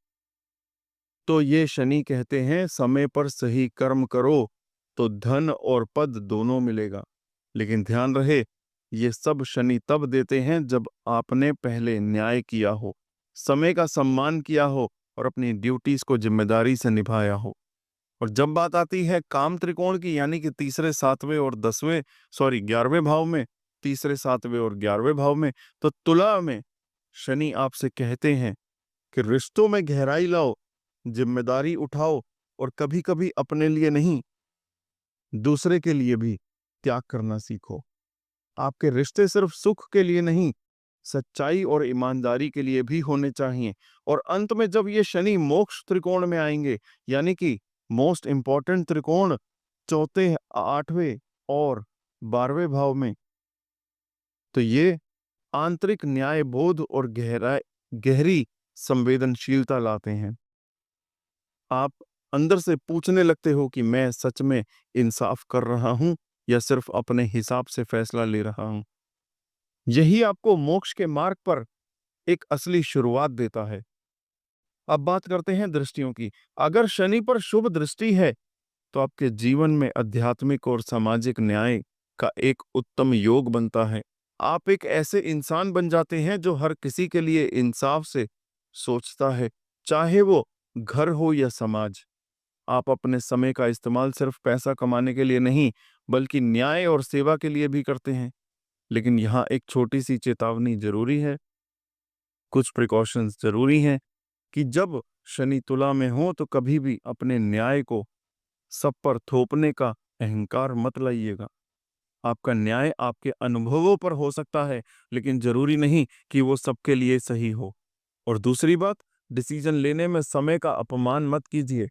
तो ये शनि कहते हैं, समय पर सही कर्म करो तो धन और पद दोनों मिलेगा। लेकिन ध्यान रहे, ये सब शनि तब देते हैं जब आपने पहले न्याय किया हो, समय का सम्मान किया हो और अपनी ड्यूटीज को जिम्मेदारी से निभाया हो। और जब बात आती है काम त्रिकोण की, यानी कि तीसरे, सातवें और 11वें भाव में, तीसरे, सातवें और 11वें भाव में, तो तुला में शनि आपसे कहते हैं कि रिश्तों में गहराई लाओ, जिम्मेदारी उठाओ और कभी-कभी अपने लिए नहीं, दूसरे के लिए भी त्याग करना सीखो। आपके रिश्ते सिर्फ सुख के लिए नहीं, सच्चाई और ईमानदारी के लिए भी होने चाहिए। और अंत में जब ये शनि मोक्ष त्रिकोण में आएंगे, यानी कि मोस्ट इंपॉर्टेंट त्रिकोण, चौथे, 8वें और 12वें भाव में, तो ये आंतरिक न्याय बोध और गहरी संवेदनशीलता लाते हैं। आप अंदर से पूछने लगते हो कि मैं सच में इंसाफ कर रहा हूं या सिर्फ अपने हिसाब से फैसला ले रहा हूं। यही आपको मोक्ष के मार्ग पर एक असली शुरुआत देता है। अब बात करते हैं दृष्टियों की। अगर शनि पर शुभ दृष्टि है तो आपके जीवन में आध्यात्मिक और सामाजिक न्याय का एक उत्तम योग बनता है। आप एक ऐसे इंसान बन जाते हैं जो हर किसी के लिए इंसाफ से सोचता है, चाहे वो घर हो या समाज। आप अपने समय का इस्तेमाल सिर्फ पैसा कमाने के लिए नहीं, बल्कि न्याय और सेवा के लिए भी करते हैं। लेकिन यहाँ एक छोटी सी चेतावनी जरूरी है, कुछ प्रिकॉशंस जरूरी हैं कि जब शनि तुला में हो तो कभी भी अपने न्याय को सब पर थोपने का अहंकार मत लाइएगा। आपका न्याय आपके अनुभवों पर हो सकता है, लेकिन जरूरी नहीं कि वो सबके लिए सही हो। और दूसरी बात, डिसीजन लेने में समय का अपमान मत कीजिए।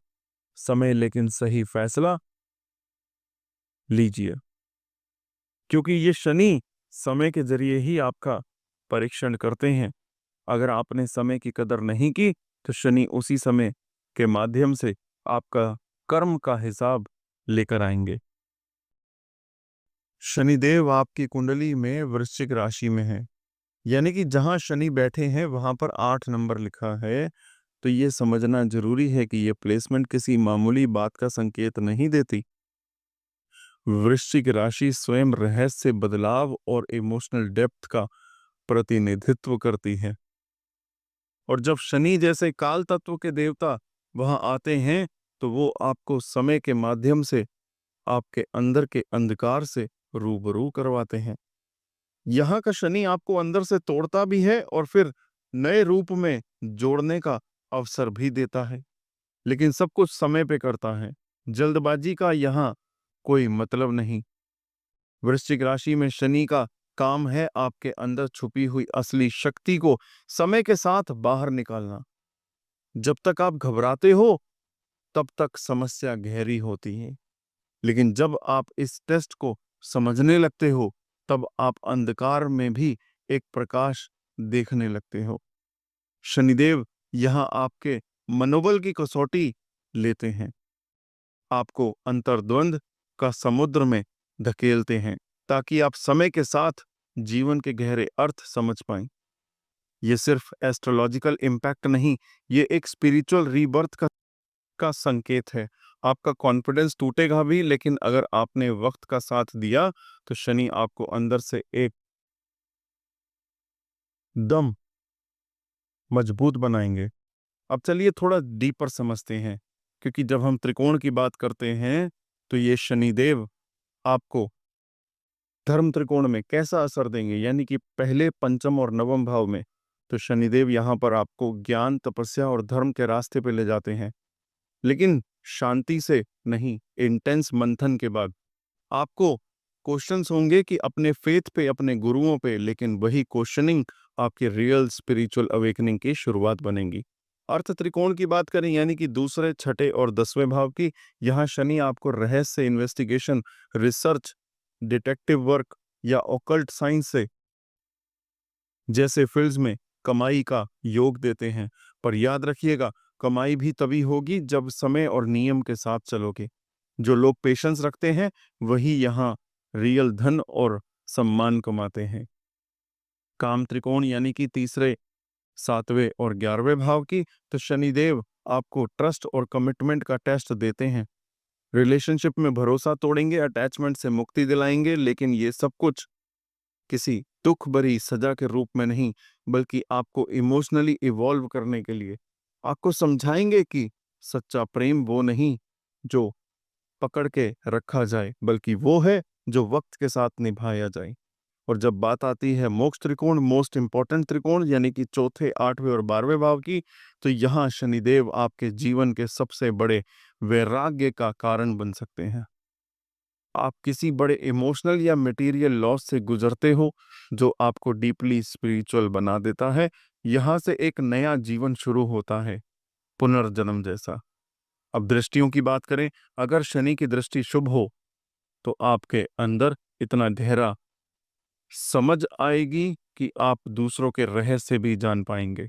समय लेकिन सही फैसला लीजिए, क्योंकि ये शनि समय के जरिए ही आपका परीक्षण करते हैं। अगर आपने समय की कदर नहीं की तो शनि उसी समय के माध्यम से आपका कर्म का हिसाब लेकर आएंगे। शनिदेव आपकी कुंडली में वृश्चिक राशि में है, यानी कि जहां शनि बैठे हैं वहां पर 8 नंबर लिखा है। तो ये समझना जरूरी है कि ये प्लेसमेंट किसी मामूली बात का संकेत नहीं देती। वृश्चिक राशि स्वयं रहस्य, बदलाव और इमोशनल डेप्थ का प्रतिनिधित्व करती है। और जब शनि जैसे काल तत्व के देवता वहां आते हैं तो वो आपको समय के माध्यम से आपके अंदर के अंधकार से रूबरू करवाते हैं। यहाँ का शनि आपको अंदर से तोड़ता भी है और फिर नए रूप में जोड़ने का अवसर भी देता है, लेकिन सब कुछ समय पे करता है। जल्दबाजी का यहाँ कोई मतलब नहीं। वृश्चिक राशि में शनि का काम है आपके अंदर छुपी हुई असली शक्ति को समय के साथ बाहर निकालना। जब तक आप घबराते हो तब तक समस्या गहरी होती है, लेकिन जब आप इस टेस्ट को समझने लगते हो तब आप अंधकार में भी एक प्रकाश देखने लगते हो। शनिदेव यहां आपके मनोबल की कसौटी लेते हैं, आपको अंतर्द्वंद का समुद्र में धकेलते हैं ताकि आप समय के साथ जीवन के गहरे अर्थ समझ पाएं। ये सिर्फ एस्ट्रोलॉजिकल इम्पैक्ट नहीं, ये एक स्पिरिचुअल रीबर्थ का संकेत है। आपका कॉन्फिडेंस टूटेगा भी, लेकिन अगर आपने वक्त का साथ दिया तो शनि आपको अंदर से एकदम मजबूत बनाएंगे। अब चलिए थोड़ा डीपर समझते हैं, क्योंकि जब हम त्रिकोण की बात करते हैं तो ये शनिदेव आपको धर्म त्रिकोण में कैसा असर देंगे, यानी कि पहले, पंचम और नवम भाव में। तो शनिदेव यहाँ पर आपको ज्ञान, तपस्या और धर्म के रास्ते पे ले जाते हैं, लेकिन शांति से नहीं, इंटेंस मंथन के बाद। आपको क्वेश्चंस होंगे कि अपने फेथ पे, अपने गुरुओं पे, लेकिन वही क्वेश्चनिंग आपके रियल स्पिरिचुअल अवेकनिंग की शुरुआत बनेंगी। अर्थ त्रिकोण की बात करें, यानी कि दूसरे, छठे और 10वें भाव की, यहाँ शनि आपको रहस्य, इन्वेस्टिगेशन, रिसर्च, डिटेक्टिव वर्क या ऑकल्ट साइंस से जैसे फील्ड्स में कमाई का योग देते हैं। पर याद रखिएगा, कमाई भी तभी होगी जब समय और नियम के साथ चलोगे। जो लोग पेशेंस रखते हैं वही यहाँ रियल धन और सम्मान कमाते हैं। काम त्रिकोण यानी कि तीसरे, 7वें और 11वें भाव की, तो शनिदेव आपको ट्रस्ट और कमिटमेंट का टेस्ट देते हैं। रिलेशनशिप में भरोसा तोड़ेंगे, अटैचमेंट से मुक्ति दिलाएंगे, लेकिन ये सब कुछ किसी दुख भरी सजा के रूप में नहीं, बल्कि आपको इमोशनली इवॉल्व करने के लिए। आपको समझाएंगे कि सच्चा प्रेम वो नहीं जो पकड़ के रखा जाए, बल्कि वो है जो वक्त के साथ निभाया जाए। और जब बात आती है मोक्ष त्रिकोण, मोस्ट इंपॉर्टेंट त्रिकोण, यानी कि चौथे, 8वें और 12वें भाव की, तो यहाँ शनिदेव आपके जीवन के सबसे बड़े वैराग्य का कारण बन सकते हैं। आप किसी बड़े इमोशनल या मटेरियल लॉस से गुजरते हो जो आपको डीपली स्पिरिचुअल बना देता है। यहाँ से एक नया जीवन शुरू होता है, पुनर्जन्म जैसा। अब दृष्टियों की बात करें, अगर शनि की दृष्टि शुभ हो तो आपके अंदर इतना गहरा समझ आएगी कि आप दूसरों के रहस्य भी जान पाएंगे।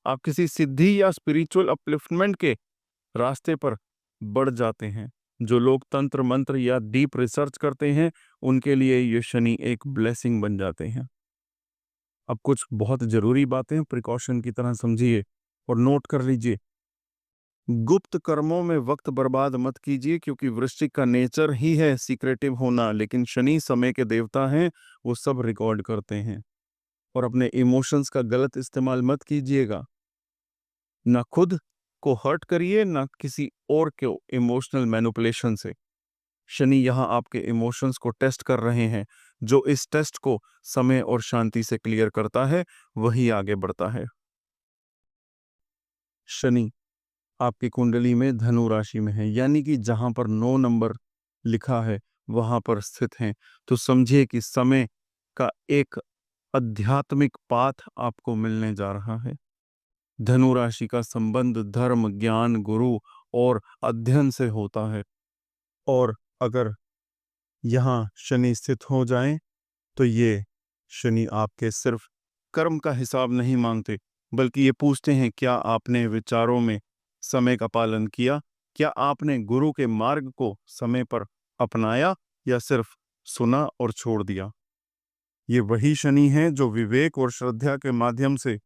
आप किसी सिद्धि या स्पिरिचुअल अपलिफ्टमेंट के रास्ते पर बढ़ जाते हैं। जो लोग तंत्र मंत्र या डीप रिसर्च करते हैं उनके लिए ये शनि एक ब्लेसिंग बन जाते हैं। अब कुछ बहुत जरूरी बातें प्रिकॉशन की तरह समझिए और नोट कर लीजिए। गुप्त कर्मों में वक्त बर्बाद मत कीजिए, क्योंकि वृश्चिक का नेचर ही है सीक्रेटिव होना, लेकिन शनि समय के देवता हैं, वो सब रिकॉर्ड करते हैं। और अपने इमोशंस का गलत इस्तेमाल मत कीजिएगा। ना खुद को हर्ट करिए, ना किसी और के इमोशनल मैनिपुलेशन से। शनि यहाँ आपके इमोशंस को टेस्ट कर रहे हैं। जो इस टेस्ट को समय और शांति से क्लियर करता है वही आगे बढ़ता है। शनि आपकी कुंडली में धनु राशि में है, यानी कि जहां पर 9 नंबर लिखा है वहां पर स्थित हैं। तो समझिए कि समय का एक आध्यात्मिक पाथ आपको मिलने जा रहा है। धनु राशि का संबंध धर्म, ज्ञान, गुरु और अध्ययन से होता है। और अगर यहाँ शनि स्थित हो जाए तो ये शनि आपके सिर्फ कर्म का हिसाब नहीं मांगते, बल्कि ये पूछते हैं क्या आपने विचारों में समय का पालन किया, क्या आपने गुरु के मार्ग को समय पर अपनाया या सिर्फ सुना और छोड़ दिया। ये वही शनि है जो विवेक और श्रद्धा के माध्यम से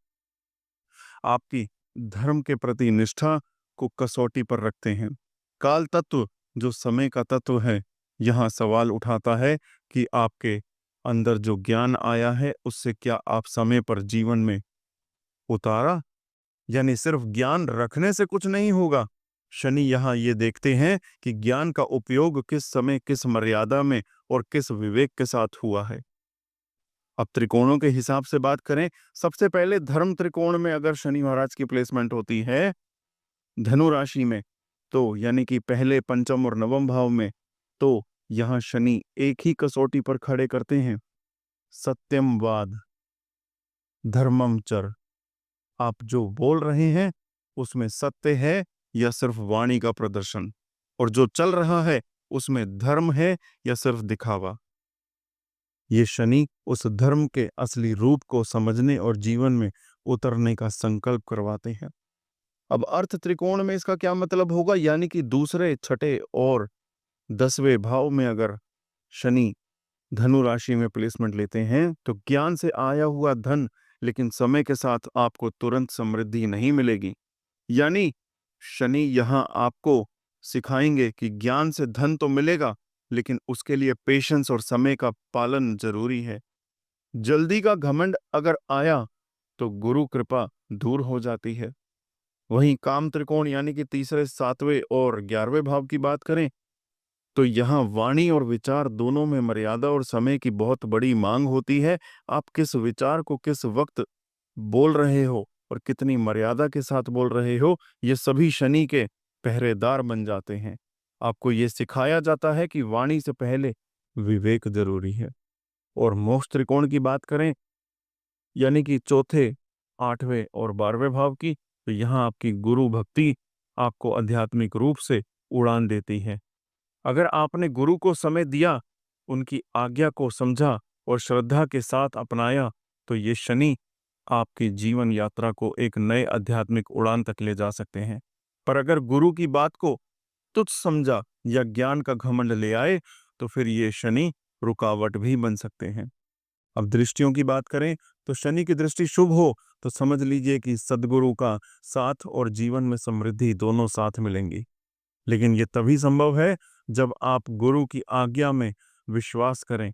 आपकी धर्म के प्रति निष्ठा को कसौटी पर रखते हैं। काल तत्व जो समय का तत्व है, यहाँ सवाल उठाता है कि आपके अंदर जो ज्ञान आया है उससे क्या आप समय पर जीवन में उतारा। यानी सिर्फ ज्ञान रखने से कुछ नहीं होगा। शनि यहाँ ये देखते हैं कि ज्ञान का उपयोग किस समय, किस मर्यादा में और किस विवेक के साथ हुआ है। अब त्रिकोणों के हिसाब से बात करें, सबसे पहले धर्म त्रिकोण में अगर शनि महाराज की प्लेसमेंट होती है धनु राशि में, तो यानी कि पहले, पंचम और नवम भाव में, तो यहाँ शनि एक ही कसौटी पर खड़े करते हैं, सत्यमवाद, धर्मम चर। आप जो बोल रहे हैं उसमें सत्य है या सिर्फ वाणी का प्रदर्शन, और जो चल रहा है उसमें धर्म है या सिर्फ दिखावा। ये शनि उस धर्म के असली रूप को समझने और जीवन में उतरने का संकल्प करवाते हैं। अब अर्थ त्रिकोण में इसका क्या मतलब होगा, यानी कि दूसरे, छठे और 10वें भाव में अगर शनि धनु राशि में प्लेसमेंट लेते हैं तो ज्ञान से आया हुआ धन, लेकिन समय के साथ आपको तुरंत समृद्धि नहीं मिलेगी। यानी शनि यहां आपको सिखाएंगे कि ज्ञान से धन तो मिलेगा, लेकिन उसके लिए पेशेंस और समय का पालन जरूरी है। जल्दी का घमंड अगर आया तो गुरु कृपा दूर हो जाती है। वहीं काम त्रिकोण यानी कि तीसरे, 7वें और 11वें भाव की बात करें तो यहाँ वाणी और विचार दोनों में मर्यादा और समय की बहुत बड़ी मांग होती है। आप किस विचार को किस वक्त बोल रहे हो और कितनी मर्यादा के साथ बोल रहे हो, ये सभी शनि के पहरेदार बन जाते हैं। आपको ये सिखाया जाता है कि वाणी से पहले विवेक जरूरी है। और मोक्ष त्रिकोण की बात करें यानी कि चौथे, 8वें और 12वें भाव की, तो यहाँ आपकी गुरु भक्ति आपको आध्यात्मिक रूप से उड़ान देती है। अगर आपने गुरु को समय दिया, उनकी आज्ञा को समझा और श्रद्धा के साथ अपनाया, तो ये शनि आपकी जीवन यात्रा को एक नए आध्यात्मिक उड़ान तक ले जा सकते हैं। पर अगर गुरु की बात को तुच्छ समझा या ज्ञान का घमंड ले आए, तो फिर ये शनि रुकावट भी बन सकते हैं। अब दृष्टियों की बात करें तो शनि की दृष्टि शुभ हो तो समझ लीजिए कि सद्गुरु का साथ और जीवन में समृद्धि दोनों साथ मिलेंगी। लेकिन ये तभी संभव है जब आप गुरु की आज्ञा में विश्वास करें,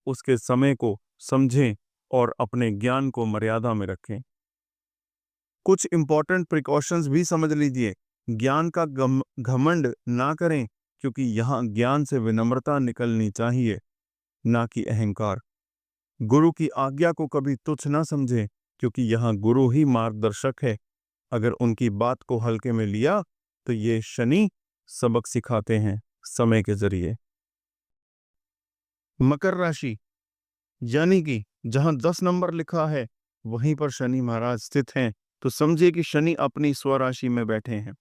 उसके समय को समझें और अपने ज्ञान को मर्यादा में रखें। कुछ इंपॉर्टेंट प्रिकॉशंस भी समझ लीजिए। ज्ञान का घमंड ना करें, क्योंकि यहाँ ज्ञान से विनम्रता निकलनी चाहिए, ना कि अहंकार। गुरु की आज्ञा को कभी तुच्छ ना समझें, क्योंकि यहाँ गुरु ही मार्गदर्शक है। अगर उनकी बात को हल्के में लिया तो ये शनि सबक सिखाते हैं समय के जरिए। मकर राशि यानी कि जहां 10 नंबर लिखा है वहीं पर शनि महाराज स्थित हैं, तो समझिए कि शनि अपनी स्वराशि में बैठे हैं।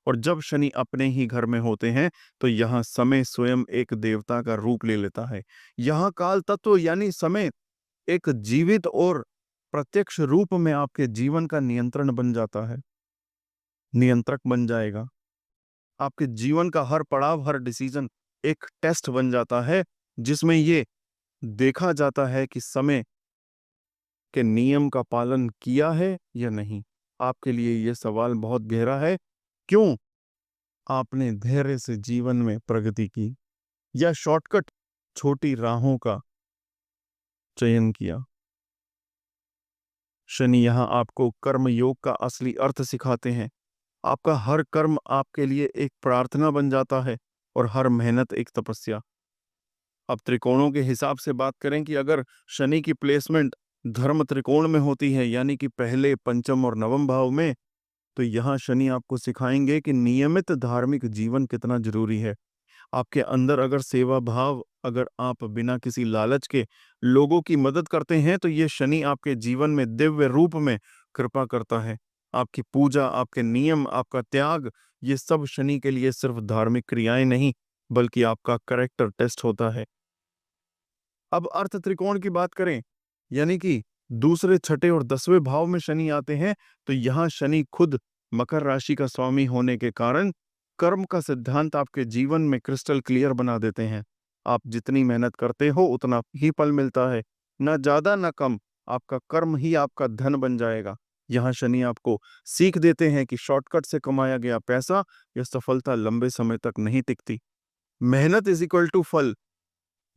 और जब शनि अपने ही घर में होते हैं तो यहाँ समय स्वयं एक देवता का रूप ले लेता है। यहाँ काल तत्व यानी समय एक जीवित और प्रत्यक्ष रूप में आपके जीवन का नियंत्रण बन जाता है, नियंत्रक बन जाएगा। आपके जीवन का हर पड़ाव, हर डिसीजन एक टेस्ट बन जाता है, जिसमें ये देखा जाता है कि समय के नियम का पालन किया है या नहीं। आपके लिए यह सवाल बहुत गहरा है, क्यों आपने धैर्य से जीवन में प्रगति की या शॉर्टकट छोटी राहों का चयन किया। शनि यहां आपको कर्म योग का असली अर्थ सिखाते हैं। आपका हर कर्म आपके लिए एक प्रार्थना बन जाता है और हर मेहनत एक तपस्या। अब त्रिकोणों के हिसाब से बात करें कि अगर शनि की प्लेसमेंट धर्म त्रिकोण में होती है यानी कि पहले, पंचम और नवम भाव में, तो यहाँ शनि आपको सिखाएंगे कि नियमित धार्मिक जीवन कितना जरूरी है। आपके अंदर अगर सेवा भाव, अगर आप बिना किसी लालच के लोगों की मदद करते हैं, तो ये शनि आपके जीवन में दिव्य रूप में कृपा करता है। आपकी पूजा, आपके नियम, आपका त्याग, ये सब शनि के लिए सिर्फ धार्मिक क्रियाएं नहीं, बल्कि आपका कैरेक्टर टेस्ट होता है। अब अर्थ त्रिकोण की बात करें यानी कि दूसरे, छठे और 10वें भाव में शनि आते हैं, तो यहाँ शनि खुद मकर राशि का स्वामी होने के कारण कर्म का सिद्धांत आपके जीवन में क्रिस्टल क्लियर बना देते हैं। आप जितनी मेहनत करते हो उतना ही फल मिलता है, ना ज्यादा ना कम। आपका कर्म ही आपका धन बन जाएगा। यहाँ शनि आपको सीख देते हैं कि शॉर्टकट से कमाया गया पैसा या सफलता लंबे समय तक नहीं टिकती। मेहनत इज इक्वल टू फल,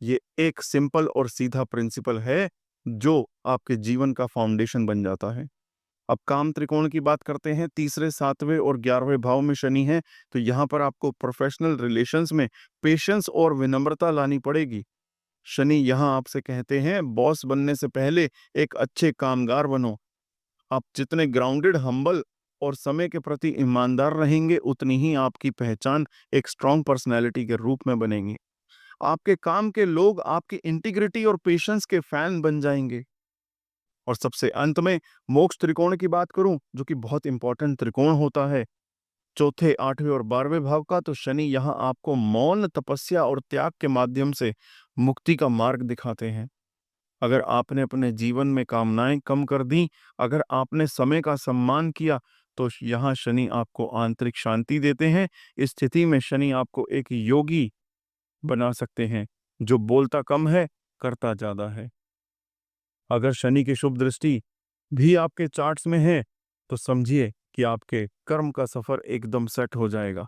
ये एक सिंपल और सीधा प्रिंसिपल है जो आपके जीवन का फाउंडेशन बन जाता है। अब काम त्रिकोण की बात करते हैं। तीसरे, 7वें और 11वें भाव में शनि है, तो यहाँ पर आपको प्रोफेशनल रिलेशंस में पेशेंस और विनम्रता लानी पड़ेगी। शनि यहाँ आपसे कहते हैं, बॉस बनने से पहले एक अच्छे कामगार बनो। आप जितने ग्राउंडेड, हम्बल और समय के प्रति ईमानदार रहेंगे, उतनी ही आपकी पहचान एक स्ट्रांग पर्सनैलिटी के रूप में बनेगी। आपके काम के लोग आपकी इंटीग्रिटी और पेशेंस के फैन बन जाएंगे। और सबसे अंत में मोक्ष त्रिकोण की बात करूं, जो कि बहुत इंपॉर्टेंट त्रिकोण होता है, चौथे, 8वें और 12वें भाव का, तो शनि यहाँ आपको मौन, तपस्या और त्याग के माध्यम से मुक्ति का मार्ग दिखाते हैं। अगर आपने अपने जीवन में कामनाएं कम कर दी, अगर आपने समय का सम्मान किया, तो यहाँ शनि आपको आंतरिक शांति देते हैं। इस स्थिति में शनि आपको एक योगी बना सकते हैं, जो बोलता कम है, करता ज्यादा है। अगर शनि की शुभ दृष्टि भी आपके चार्ट्स में है, तो समझिए कि आपके कर्म का सफर एकदम सेट हो जाएगा।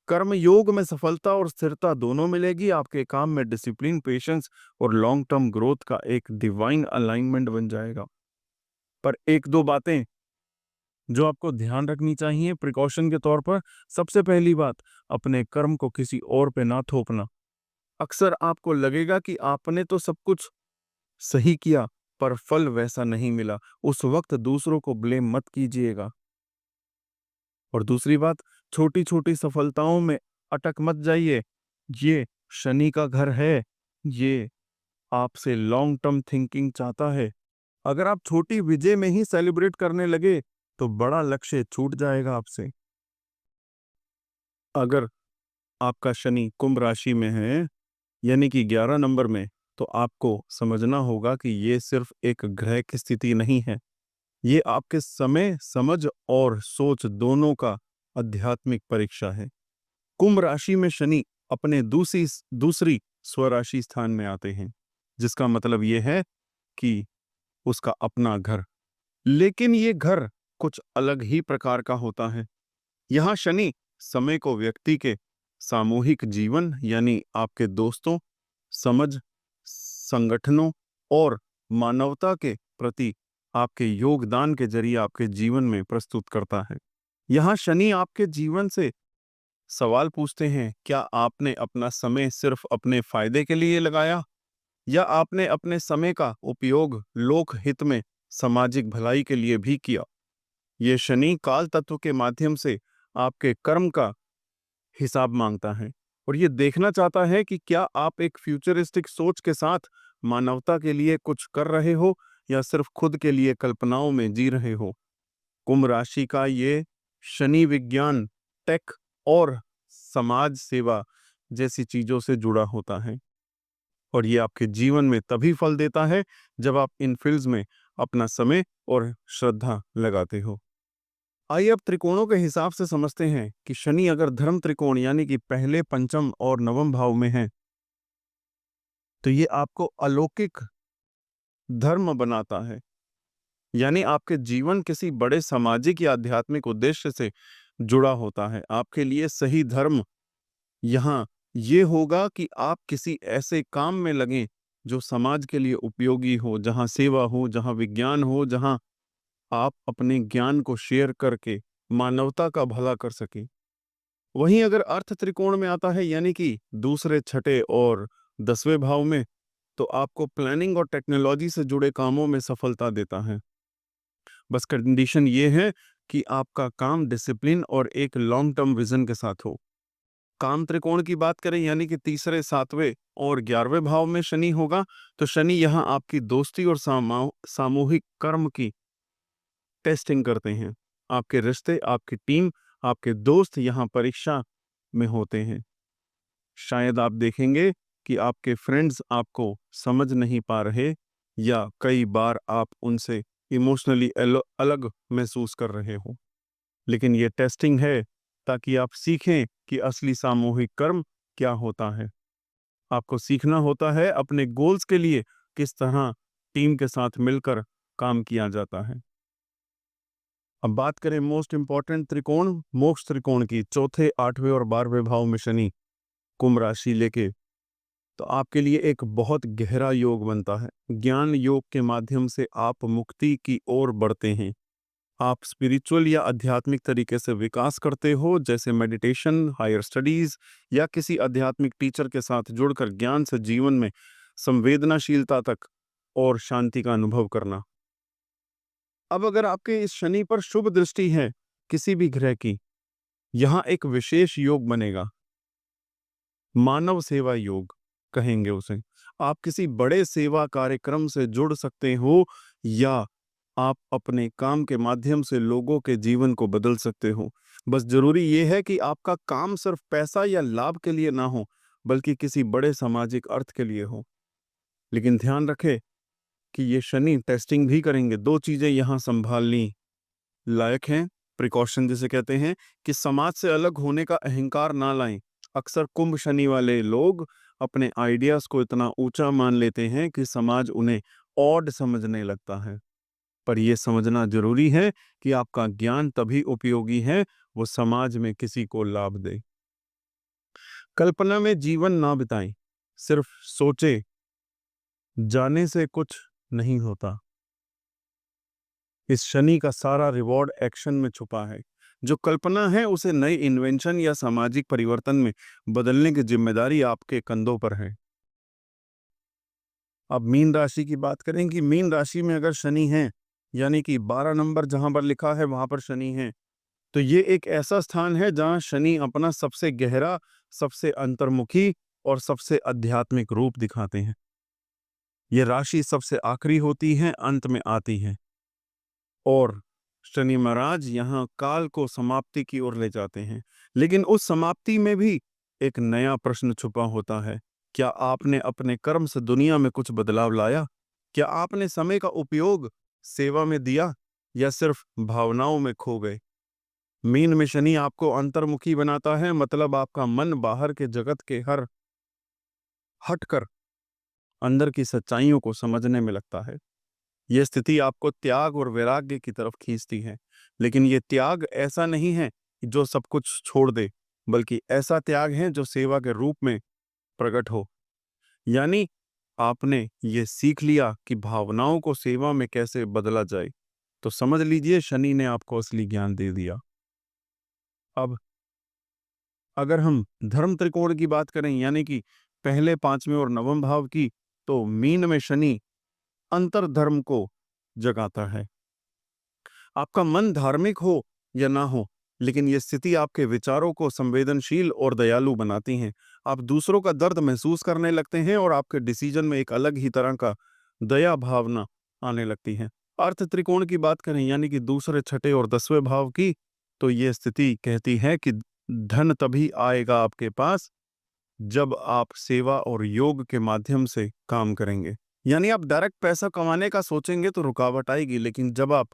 कर्म योग में सफलता और स्थिरता दोनों मिलेगी। आपके काम में डिसिप्लिन, पेशेंस और लॉन्ग टर्म ग्रोथ का एक डिवाइन अलाइनमेंट बन जाएगा। पर एक दो बातें जो आपको ध्यान रखनी चाहिए प्रिकॉशन के तौर पर। सबसे पहली बात, अपने कर्म को किसी और पे ना थोपना। अक्सर आपको लगेगा कि आपने तो सब कुछ सही किया, पर फल वैसा नहीं मिला। उस वक्त दूसरों को ब्लेम मत कीजिएगा। और दूसरी बात, छोटी छोटी सफलताओं में अटक मत जाइए। ये शनि का घर है, ये आपसे लॉन्ग टर्म थिंकिंग चाहता है। अगर आप छोटी विजय में ही सेलिब्रेट करने लगे, तो बड़ा लक्ष्य छूट जाएगा आपसे। अगर आपका शनि कुंभ राशि में है, यानी कि 11 नंबर में, तो आपको समझना होगा कि ये सिर्फ एक ग्रह की स्थिति नहीं है। ये आपके समय, समझ और सोच दोनों का आध्यात्मिक परीक्षा है। कुंभ राशि में शनि अपने दूसरी स्वराशि स्थान में आते हैं, जिसका मतलब यह है कि उसका अपना घर। लेकिन ये घर कुछ अलग ही प्रकार का होता है। यहाँ शनि समय को व्यक्ति के सामूहिक जीवन, यानी आपके दोस्तों, समझ, संगठनों और मानवता के प्रति आपके योगदान के जरिए आपके जीवन में प्रस्तुत करता है। यहाँ शनि आपके जीवन से सवाल पूछते हैं, क्या आपने अपना समय सिर्फ अपने फायदे के लिए लगाया, या आपने अपने समय का उपयोग लोक हित में, सामाजिक भलाई के लिए भी किया। ये शनि काल तत्व के माध्यम से आपके कर्म का हिसाब मांगता है, और ये देखना चाहता है कि क्या आप एक फ्यूचरिस्टिक सोच के साथ मानवता के लिए कुछ कर रहे हो, या सिर्फ खुद के लिए कल्पनाओं में जी रहे हो। कुंभ राशि का ये शनि विज्ञान, टेक और समाज सेवा जैसी चीजों से जुड़ा होता है, और ये आपके जीवन में तभी फल देता है जब आप इन फील्ड्स में अपना समय और श्रद्धा लगाते हो। आइए अब त्रिकोणों के हिसाब से समझते हैं कि शनि अगर धर्म त्रिकोण, यानी कि पहले, पंचम और नवम भाव में है, तो ये आपको अलौकिक धर्म बनाता है। यानी आपके जीवन किसी बड़े सामाजिक या आध्यात्मिक उद्देश्य से जुड़ा होता है। आपके लिए सही धर्म यहाँ ये होगा कि आप किसी ऐसे काम में लगें जो समाज के लिए उपयोगी हो, जहाँ सेवा हो, जहाँ विज्ञान हो, जहाँ आप अपने ज्ञान को शेयर करके मानवता का भला कर सकें। वहीं अगर अर्थ त्रिकोण में आता है, यानी कि दूसरे, छठे और 10वें भाव में, तो आपको प्लानिंग और टेक्नोलॉजी से जुड़े कामों में सफलता देता है। बस कंडीशन ये है कि आपका काम डिसिप्लिन और एक लॉन्ग टर्म विजन के साथ हो। काम त्रिकोण की बात करें, यानी कि तीसरे, 7वें और 11वें भाव में शनि होगा, तो शनि यहाँ आपकी दोस्ती और सामूहिक कर्म की टेस्टिंग करते हैं। आपके रिश्ते, आपकी टीम, आपके दोस्त यहाँ परीक्षा में होते हैं। शायद आप देखेंगे कि आपके फ्रेंड्स आपको समझ नहीं पा रहे, या कई बार आप उनसे इमोशनली अलग महसूस कर रहे हो। लेकिन ये टेस्टिंग है, ताकि आप सीखें कि असली सामूहिक कर्म क्या होता है। आपको सीखना होता है अपने गोल्स के लिए किस तरह टीम के साथ मिलकर काम किया जाता है। अब बात करें मोस्ट इंपॉर्टेंट त्रिकोण, मोक्ष त्रिकोण की, चौथे, 8वें और 12वें भाव में शनि कुंभ राशि लेके, तो आपके लिए एक बहुत गहरा योग बनता है। ज्ञान योग के माध्यम से आप मुक्ति की ओर बढ़ते हैं। आप स्पिरिचुअल या आध्यात्मिक तरीके से विकास करते हो, जैसे मेडिटेशन, हायर स्टडीज, या किसी आध्यात्मिक टीचर के साथ जुड़कर ज्ञान से जीवन में संवेदनाशीलता तक और शांति का अनुभव करना। अब अगर आपके इस शनि पर शुभ दृष्टि है किसी भी ग्रह की, यहाँ एक विशेष योग बनेगा, मानव सेवा योग। कहेंगे उसे। आप किसी बड़े सेवा कार्यक्रम से जुड़ सकते हो या आप अपने काम के माध्यम से लोगों के जीवन को बदल सकते हो। बस जरूरी ये है कि आपका काम सिर्फ पैसा या लाभ के लिए ना हो, बल्कि किसी बड़े सामाजिक अर्थ के लिए हो। लेकिन ध्यान रखें कि ये शनि टेस्टिंग भी करेंगे। दो चीजें यहां संभालनी लायक हैं, प्रिकॉशन जिसे कहते हैं, कि समाज से अलग होने का अहंकार ना लाएं। अक्सर कुंभ शनि वाले लोग अपने आइडियाज को इतना ऊंचा मान लेते हैं कि समाज उन्हें ऑड समझने लगता है। पर यह समझना जरूरी है कि आपका ज्ञान तभी उपयोगी है वो समाज में किसी को लाभ दे। कल्पना में जीवन ना बिताएं, सिर्फ सोचे जाने से कुछ नहीं होता। इस शनि का सारा रिवॉर्ड एक्शन में छुपा है। जो कल्पना है उसे नए इन्वेंशन या सामाजिक परिवर्तन में बदलने की जिम्मेदारी आपके कंधों पर है। अब मीन राशि की बात करें कि मीन राशि में अगर शनि है, यानी कि 12 नंबर जहां पर लिखा है वहां पर शनि है, तो ये एक ऐसा स्थान है जहां शनि अपना सबसे गहरा, सबसे अंतर्मुखी और सबसे आध्यात्मिक रूप दिखाते हैं। ये राशि सबसे आखिरी होती है, अंत में आती है, और शनि महाराज यहाँ काल को समाप्ति की ओर ले जाते हैं। लेकिन उस समाप्ति में भी एक नया प्रश्न छुपा होता है। क्या आपने अपने कर्म से दुनिया में कुछ बदलाव लाया? क्या आपने समय का उपयोग सेवा में दिया या सिर्फ भावनाओं में खो गए? मीन में शनि आपको अंतर्मुखी बनाता है, मतलब आपका मन बाहर के जगत के हर हटकर अंदर की सच्चाइयों को समझने में लगता है। यह स्थिति आपको त्याग और वैराग्य की तरफ खींचती है। लेकिन यह त्याग ऐसा नहीं है कि जो सब कुछ छोड़ दे, बल्कि ऐसा त्याग है जो सेवा के रूप में प्रकट हो। यानी आपने ये सीख लिया कि भावनाओं को सेवा में कैसे बदला जाए, तो समझ लीजिए शनि ने आपको असली ज्ञान दे दिया। अब अगर हम धर्म त्रिकोण की बात करें, यानी कि पहले, पांचवें और नवम भाव की, तो मीन में शनि अंतर धर्म को जगाता है। आपका मन धार्मिक हो या ना हो, लेकिन यह स्थिति आपके विचारों को संवेदनशील और दयालु बनाती हैं। आप दूसरों का दर्द महसूस करने लगते हैं और आपके डिसीजन में एक अलग ही तरह का दया भावना आने लगती है। अर्थ त्रिकोण की बात करें, यानी कि दूसरे, छठे और 10वें भाव की, तो यह स्थिति कहती है कि धन तभी आएगा आपके पास जब आप सेवा और योग के माध्यम से काम करेंगे। यानी आप डायरेक्ट पैसा कमाने का सोचेंगे तो रुकावट आएगी, लेकिन जब आप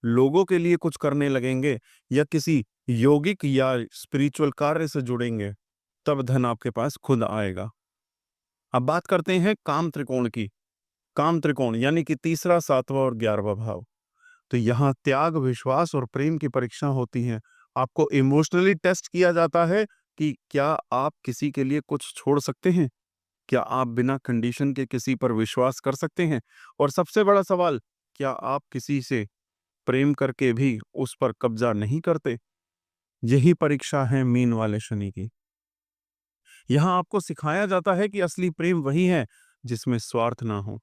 लोगों के लिए कुछ करने लगेंगे या किसी योगिक या स्पिरिचुअल कार्य से जुड़ेंगे, तब धन आपके पास खुद आएगा। अब बात करते हैं काम त्रिकोण की। काम त्रिकोण यानी कि तीसरा, 7वां और 11वां भाव। तो यहाँ त्याग, विश्वास और प्रेम की परीक्षा होती है। आपको इमोशनली टेस्ट किया जाता है कि क्या आप किसी के लिए कुछ छोड़ सकते हैं? क्या आप बिना कंडीशन के किसी पर विश्वास कर सकते हैं? और सबसे बड़ा सवाल, क्या आप किसी से प्रेम करके भी उस पर कब्जा नहीं करते? यही परीक्षा है मीन वाले शनि की। यहां आपको सिखाया जाता है कि असली प्रेम वही है जिसमें स्वार्थ ना हो।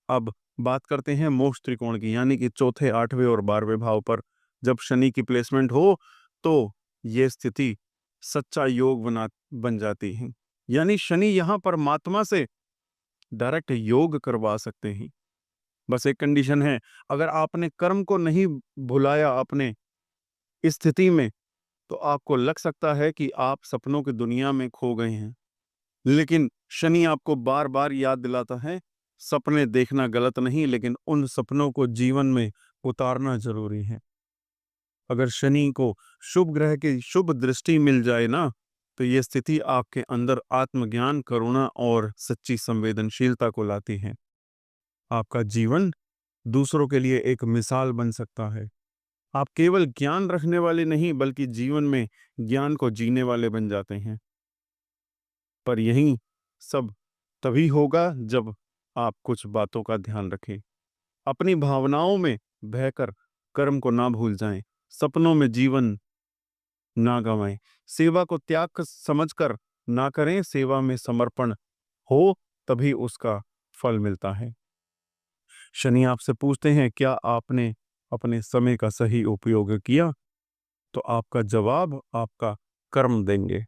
अब बात करते हैं मोक्ष त्रिकोण की, यानी कि चौथे, 8वें और 12वें भाव पर जब शनि की प्लेसमेंट हो, तो यह स्थिति सच्चा योग बन जाती है। यानी शनि यहां परमात्मा से डायरेक्ट योग करवा सकते हैं। बस एक कंडीशन है, अगर आपने कर्म को नहीं भुलाया अपने इस स्थिति में, तो आपको लग सकता है कि आप सपनों की दुनिया में खो गए हैं। लेकिन शनि आपको बार बार याद दिलाता है, सपने देखना गलत नहीं, लेकिन उन सपनों को जीवन में उतारना जरूरी है। अगर शनि को शुभ ग्रह की शुभ दृष्टि मिल जाए ना, तो यह स्थिति आपके अंदर आत्मज्ञान, करुणा और सच्ची संवेदनशीलता को लाती है। आपका जीवन दूसरों के लिए एक मिसाल बन सकता है। आप केवल ज्ञान रखने वाले नहीं, बल्कि जीवन में ज्ञान को जीने वाले बन जाते हैं। पर यही सब तभी होगा जब आप कुछ बातों का ध्यान रखें। अपनी भावनाओं में बहकर कर्म को ना भूल जाएं, सपनों में जीवन ना गंवाएं, सेवा को त्याग समझकर ना करें, सेवा में समर्पण हो तभी उसका फल मिलता है। शनि आपसे पूछते हैं, क्या आपने अपने समय का सही उपयोग किया? तो आपका जवाब आपका कर्म देंगे।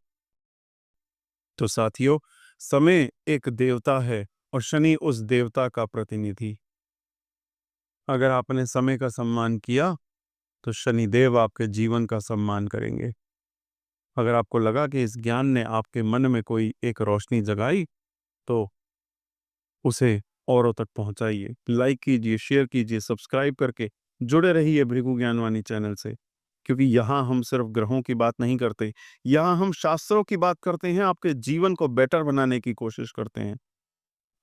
तो साथियों, समय एक देवता है और शनि उस देवता का प्रतिनिधि। अगर आपने समय का सम्मान किया तो शनिदेव आपके जीवन का सम्मान करेंगे। अगर आपको लगा कि इस ज्ञान ने आपके मन में कोई एक रोशनी जगाई तो उसे औरों तक पहुंचाइए। लाइक कीजिए, शेयर कीजिए, सब्सक्राइब करके जुड़े रहिए भृगु ज्ञानवाणी चैनल से, क्योंकि यहाँ हम सिर्फ ग्रहों की बात नहीं करते, यहाँ हम शास्त्रों की बात करते हैं, आपके जीवन को बेटर बनाने की कोशिश करते हैं।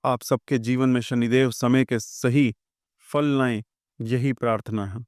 आप सबके जीवन में शनिदेव समय के सही फल लाएं, यही प्रार्थना है।